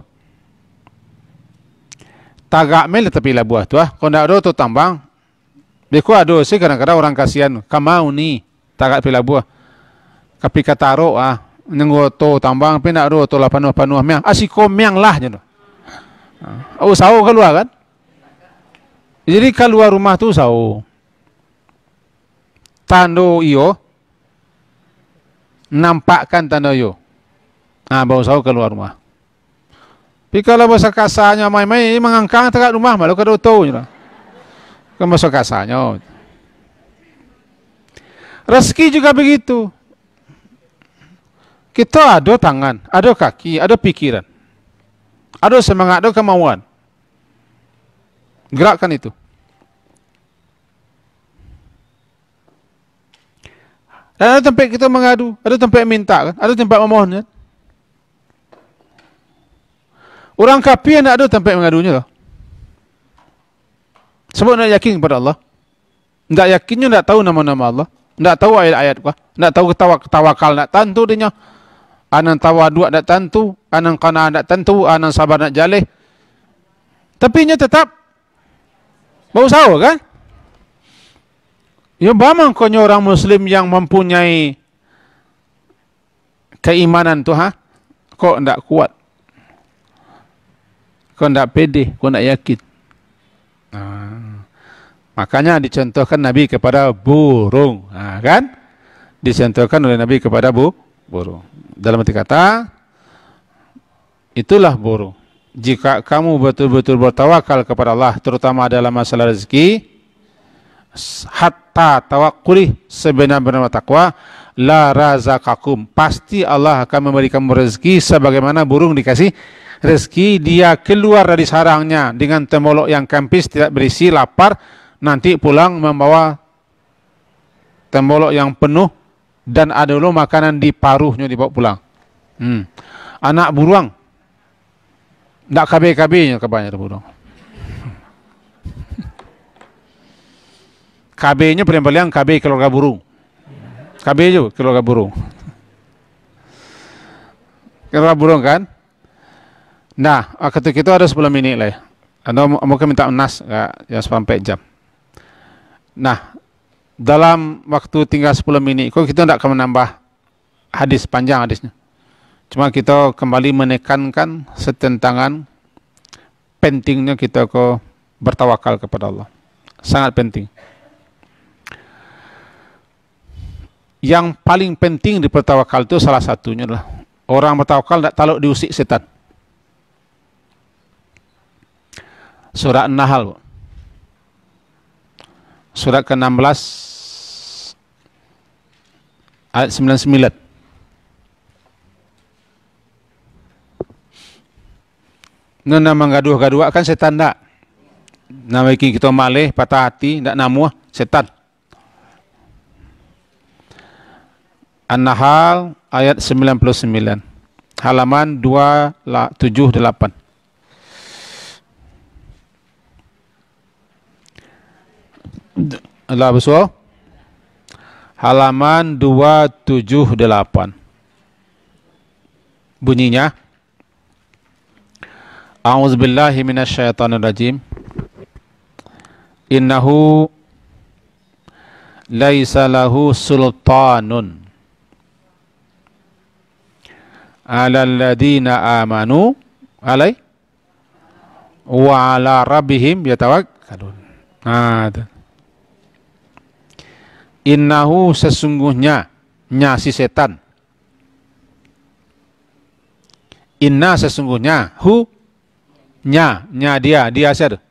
Tagak mel tapi lah buah tu Kalau tidak ada tu tambang. Beku ada sih kadang-kadang orang kasihan. Kamau ni tagak pila buah. Tapi kataro nengoto tambang tapi tidak ada tu lah panuh miang. Asiko miang lah je tu. Sawo keluar kan? Jadi keluar rumah tu sawo. Tando iyo nampakkan tanda yo. Bawa sawo keluar rumah. Tapi kalau bahasa kasarnya main-main mengangkang dekat rumah malu kada tahu lah. Kan bahasa kasarnya. Rezeki juga begitu. Kita ada tangan, ada kaki, ada pikiran. Ada semangat, ada kemauan. Gerakkan itu. Dan ada tempat kita mengadu, ada tempat minta kan, ada tempat memohon kan. Orang kafir tidak ada tempat mengadunya lah. Sebab nak yakin kepada Allah. Tidak yakinnya tidak tahu nama-nama Allah. Tidak tahu ayat-ayat apa. Tidak tahu tawakal, tidak tentu dia. Anan tawadu tidak tentu, anan qana tidak tentu, anan sabar tidak jaleh. Tapi nya tetap berusaha kan? Ya bamang konyo orang Muslim yang mempunyai keimanan tu kok tidak kuat, kok tidak pede, kok tidak yakin. Makanya dicontohkan Nabi kepada burung, kan? Dicontohkan oleh Nabi kepada burung. Dalam arti kata, itulah burung. Jika kamu betul-betul bertawakal kepada Allah, terutama dalam masalah rezeki, hatta tawakkuli, sebenar-benar takwa, la razaqakum, pasti Allah akan memberikan rezeki sebagaimana burung dikasih rezeki. Dia keluar dari sarangnya dengan temolok yang kempis, tidak berisi, lapar, nanti pulang membawa temolok yang penuh dan ada dulu makanan di paruhnya dibawa pulang. Anak burung tidak KB-KB-nya kebanyakan burung. KB-nya paling KB keluarga burung. KB juga keluarga burung. Keluarga burung kan? Nah, ketika itu ada 10 menit lah ya. Anda mungkin minta nas ya sampai jam. Nah, dalam waktu tinggal 10 menit, kok kita tidak akan menambah hadis panjang hadisnya. Cuma kita kembali menekankan setentangan pentingnya kita kok bertawakal kepada Allah. Sangat penting. Yang paling penting di bertawakal itu salah satunya adalah orang bertawakal tidak takut diusik setan. Surat An-Nahl, surat ke-16 ayat 99. Nona menggaduh-gaduh kan setan tak? Nama kita malih, patah hati, tidak namuah, setan. An-Nahl ayat 99, halaman 278. Allah besar, halaman 278. Bunyinya, A'udzubillahi minasyaitonirrajim. Innahu laisa lahu sultanun 'alal ladina amanu wa 'ala rabbihim yatawakkalun. Innahu, sesungguhnya, si setan. Inna, sesungguhnya, dia siapa?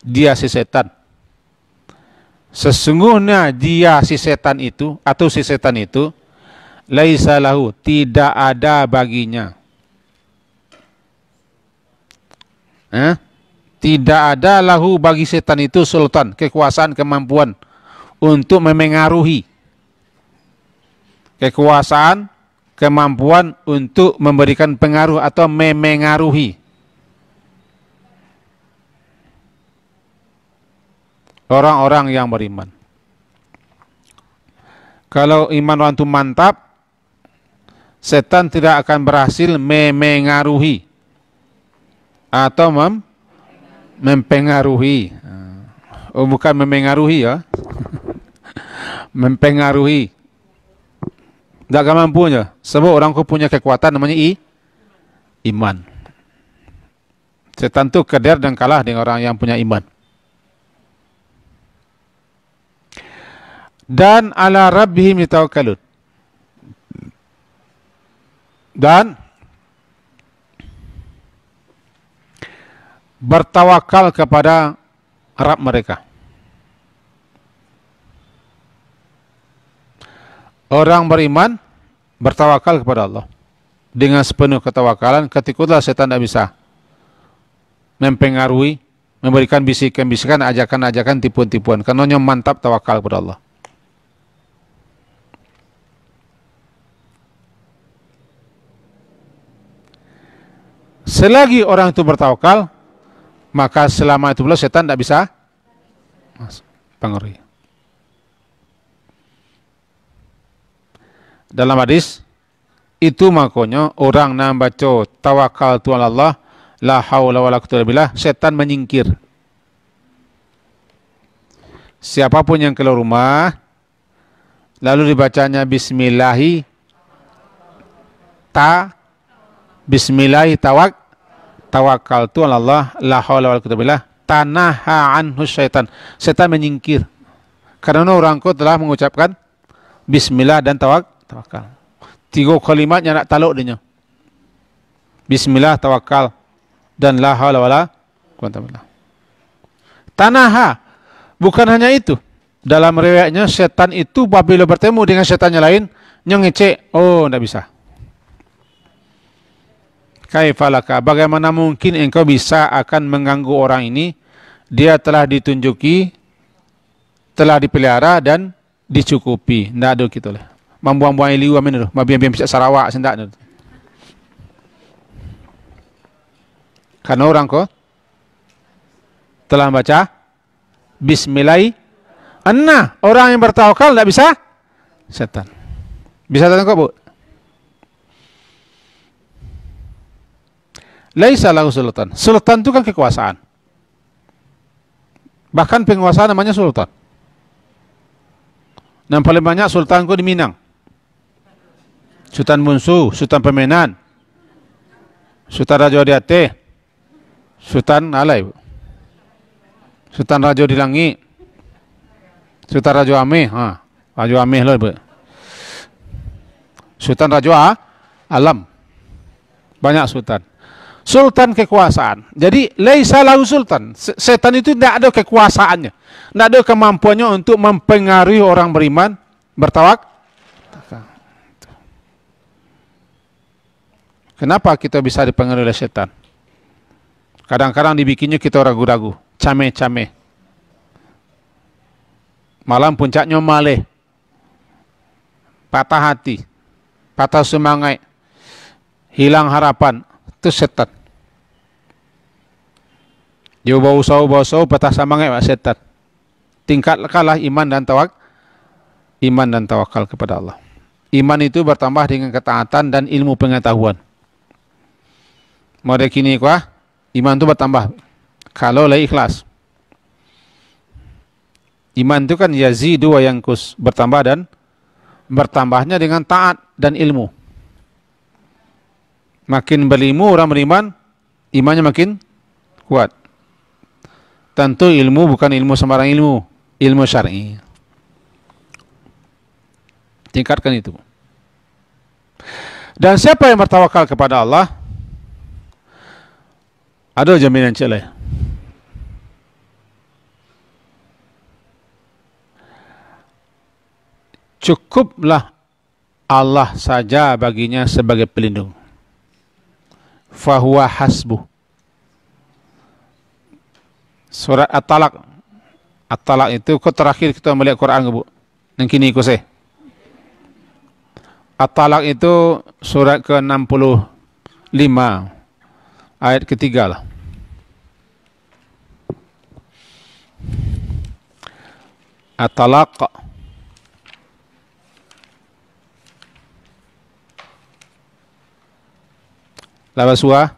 Dia si setan. Sesungguhnya dia si setan itu, atau si setan itu, laisa lahu, tidak ada baginya. Tidak ada lahu bagi setan itu sultan, kekuasaan, kemampuan untuk memengaruhi. Kekuasaan, kemampuan untuk memberikan pengaruh atau memengaruhi orang-orang yang beriman. Kalau iman orang itu mantap, setan tidak akan berhasil memengaruhi atau mempengaruhi. Oh, bukan memengaruhi ya. Mempengaruhi. Tidak akan mampunya. Sebab orang itu punya kekuatan namanya iman. Setan itu keder dan kalah dengan orang yang punya iman. Dan ala rabbihim yatawakkalun. Dan bertawakal kepada Rabb mereka. Orang beriman bertawakal kepada Allah dengan sepenuh ketawakalan. Ketika setan tidak bisa mempengaruhi, memberikan bisikan-bisikan, ajakan-ajakan, tipuan-tipuan, karena mantap tawakal kepada Allah. Selagi orang itu bertawakal, maka selama itu pula setan tidak bisa pengaruhi. Dalam hadis itu makanya orang yang baca tawakal tu Allah, la haula wala quwwata illa billah, setan menyingkir. Siapapun yang keluar rumah lalu dibacanya bismillahi tawakal tu Allah, la haula wala quwwata illa billah, tanaha anhu syaitan. Setan menyingkir karena orang itu telah mengucapkan bismillah dan tawakal. Tiga kalimatnya nak taluk dia. Bismillah, tawakal, dan la haula wala quwwata illa billah. Tanaha, bukan hanya itu. Dalam riwayatnya setan itu apabila bertemu dengan setannya lain, ngecek, oh tidak bisa. Kaifalaka, bagaimana mungkin engkau bisa akan mengganggu orang ini? Dia telah ditunjuki, telah dipelihara dan dicukupi. Tidak ada gitu lah. Membuang-buang liu amin tu. Mabiang-biang pisah Sarawak sendak tu. Karena orang ko telah baca bismillah. Orang yang bertawakal tidak bisa setan. Bisa tengok bu? Laisa lahu sultan. Sultan itu kan kekuasaan. Bahkan penguasa namanya sultan. Dan paling banyak sultan ku di Minang. Sultan Bunsu, Sultan Pemenan, Sultan Raja di Aceh, Sultan Alai, Sultan Raja di Langit, Sultan Raja Ameh, Raja Ameh lah, Sultan Raja Alam, banyak sultan. Sultan kekuasaan. Jadi laisa lahu sultan. Setan itu tidak ada kekuasaannya, tidak ada kemampuannya untuk mempengaruhi orang beriman bertawakal. Kenapa kita bisa dipengaruhi oleh setan? Kadang-kadang dibikinnya kita ragu-ragu, cameh-cameh. Malam puncaknya maleh, patah hati, patah semangat, hilang harapan, itu setan. Dia bau-bau, patah semangat, setan. Tingkatkanlah iman dan tawakal kepada Allah. Iman itu bertambah dengan ketaatan dan ilmu pengetahuan. Mode kini kuah, iman itu bertambah kalau lagi ikhlas. Iman itu kan yazidu wa yankus, bertambah dan bertambahnya dengan taat dan ilmu. Makin berilmu orang beriman, imannya makin kuat. Tentu ilmu bukan ilmu sembarang ilmu, ilmu syar'i. Tingkatkan itu. Dan siapa yang bertawakal kepada Allah, ada jaminan celai. Cukuplah Allah saja baginya sebagai pelindung. Fahuwa hasbuh. Surat At-Talaq. At-Talaq itu kau terakhir kita melihat Quran bu. Yang kini ikut saya. At-Talaq itu surat ke-65. Ayat ketiga lah. At-Talaq. Lawas surah.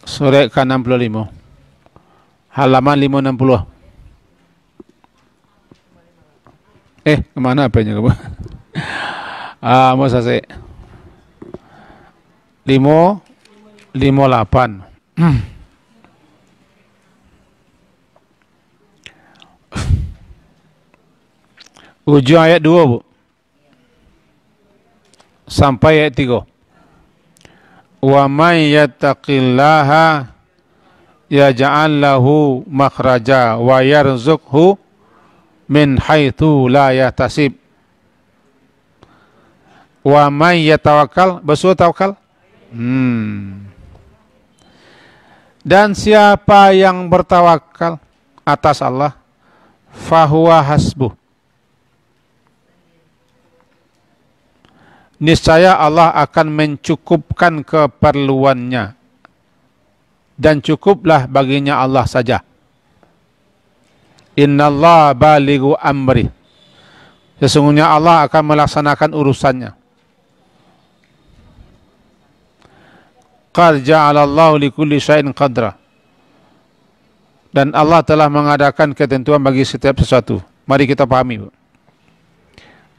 Surat ke-65. Halaman 560. Kemana apanya kamu? Mau saya 558. Ujung ayat 2 bu, sampai ayat 3. Wa may yattaqillaha yaj'al lahu makhraja wa yarzuqhu min haitsu la yahtasib. Wa may yatawakkal, besul tawakal? Dan siapa yang bertawakal atas Allah, fahuwa hasbuh, niscaya Allah akan mencukupkan keperluannya, dan cukuplah baginya Allah saja. Innallaha balighu amri, sesungguhnya Allah akan melaksanakan urusannya. Qad ja'alallahu likulli syai'in qadra, dan Allah telah mengadakan ketentuan bagi setiap sesuatu. Mari kita pahami, Bu.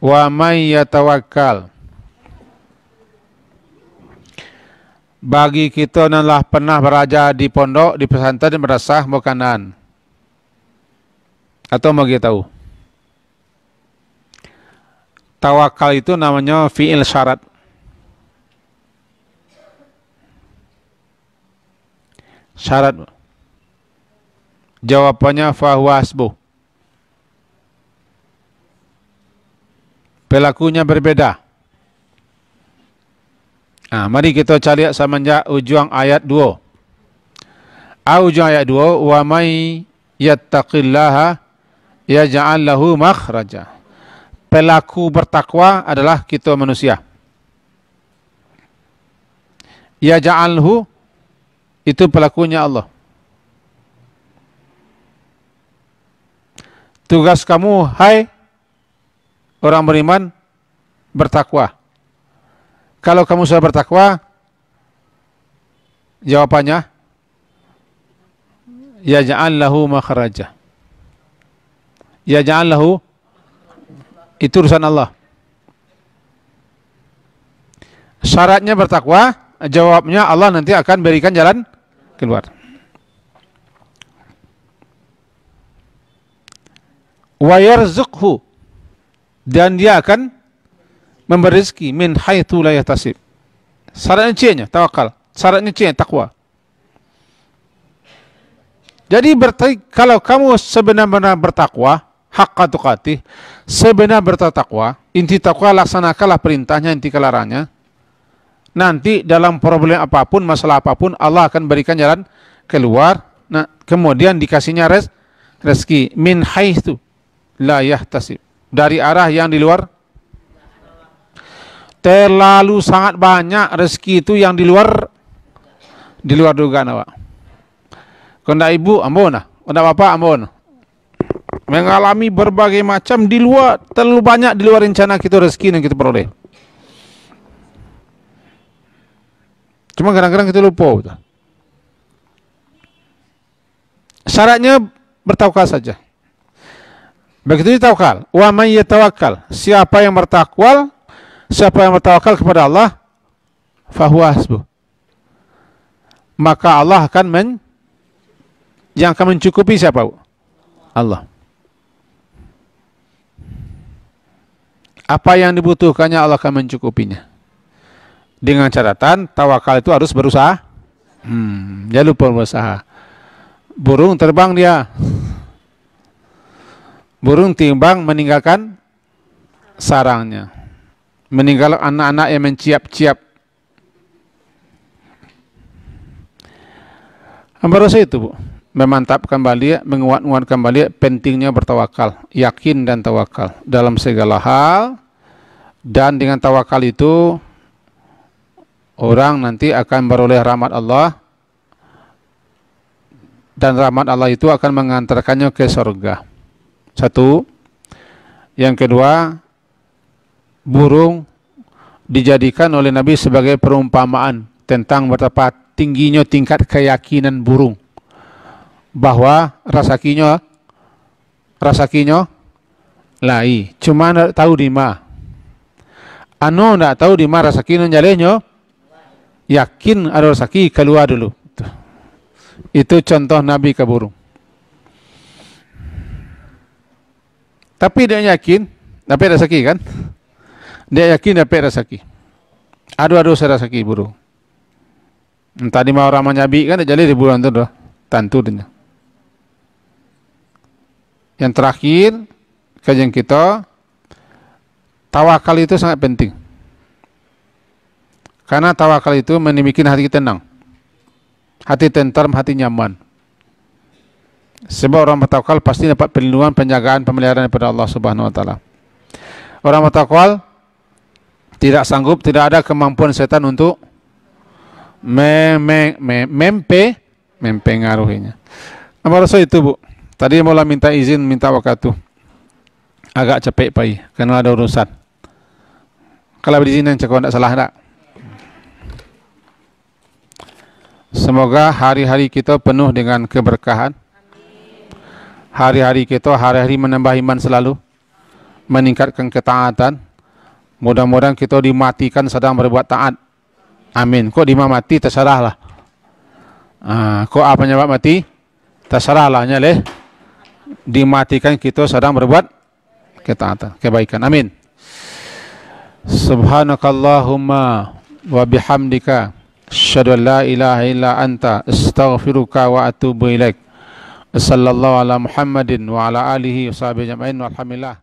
Wa may yatawakkal, bagi kita yang telah pernah beraja di pondok, di pesantren, madrasah, mukanan, atau mau kita tahu, tawakal itu namanya fi'il syarat. Syarat. Jawabannya fahuwa hasbuh. Pelakunya berbeda. Nah, mari kita cari semenjak ujung ayat 2. Ujung ayat 2, wa may yattaqillaha yaj'al lahu makhraja. Pelaku bertakwa adalah kita manusia. Yaj'alhu, itu pelakunya Allah. Tugas kamu, hai orang beriman, bertakwa. Kalau kamu sudah bertakwa, jawabannya, yaj'al lahu makhraja. Yaj'al lahu, itu urusan Allah. Syaratnya bertakwa, jawabnya Allah nanti akan berikan jalan keluar. Wa yarzuqhu, dan dia akan memberi rezeki min haitsu la yahtasib. Syaratnya C-nya tawakal, syaratnya C-nya takwa. Jadi kalau kamu sebenar-benar bertakwa, haqqa tuqatih, sebenar bertakwa, inti takwa laksanakanlah perintahnya, inti larangannya. Nanti dalam problem apapun, masalah apapun, Allah akan berikan jalan keluar. Nah, kemudian dikasihnya rezeki min haitsu la yahtasib, dari arah yang di luar. Terlalu sangat banyak rezeki itu yang di luar dugaan awak. Kena ibu ambon, kena bapak ambon, mengalami berbagai macam di luar, terlalu banyak di luar rencana kita rezeki yang kita peroleh. Cuma kadang-kadang kita lupa, betul. Syaratnya bertawakal saja. Begitu ditawakal. Wa may yatawakkal, siapa yang bertawakal kepada Allah, fahuwa hasbuh, maka Allah akan yang akan mencukupi siapa? Allah. Apa yang dibutuhkannya Allah akan mencukupinya. Dengan catatan tawakal itu harus berusaha. Jangan lupa berusaha. Burung terbang dia. Burung timbang meninggalkan sarangnya. Meninggalkan anak-anak yang menciap-ciap. Rasa itu, Bu. Memantapkan kembali, menguat-nguatkan kembali pentingnya bertawakal. Yakin dan tawakal dalam segala hal. Dan dengan tawakal itu orang nanti akan beroleh rahmat Allah, dan rahmat Allah itu akan mengantarkannya ke surga. Satu. Yang kedua, burung dijadikan oleh Nabi sebagai perumpamaan tentang betapa tingginya tingkat keyakinan burung bahwa rasakinya lai, cuma tidak tahu di mana. Tidak tahu di mana rasakinya jalenya. Yakin ada rezeki, keluar dulu. Itu contoh Nabi ke burung. Tapi dia yakin dapat rezeki kan? Dia yakin dapat rezeki. Aduh saya rezeki burung. Tadi mau orang menyabi kan jadi di bulan tu dah tentu dia. Yang terakhir kajian kita, tawakal itu sangat penting. Karena tawakal itu membuat hati tenang, hati tenteram, hati nyaman. Sebab orang bertawakal pasti dapat perlindungan, penjagaan, pemeliharaan daripada Allah Subhanahu Wa Taala. Orang bertawakal tidak sanggup, tidak ada kemampuan setan untuk mempengaruhinya. Apa rasa itu, Bu? Tadi mula minta izin, minta waktu. Agak capek pai, karena ada urusan. Kalau berizin yang cakap tidak salah tak? Semoga hari-hari kita penuh dengan keberkahan. Hari-hari kita hari-hari menambah iman selalu, meningkatkan ketaatan. Mudah-mudahan kita dimatikan sedang berbuat taat. Amin. Kok dimati terserahlah. Kok apa penyebab mati? Terserahlah nyaleh. Dimatikan kita sedang berbuat ketaatan, kebaikan. Amin. Subhanakallahumma wa bihamdika asyhadu an la ilaha illa anta astaghfiruka wa atubu ilaik. Sallallahu ala Muhammadin wa ala alihi wa sahbihi ajma'in walhamdulillah.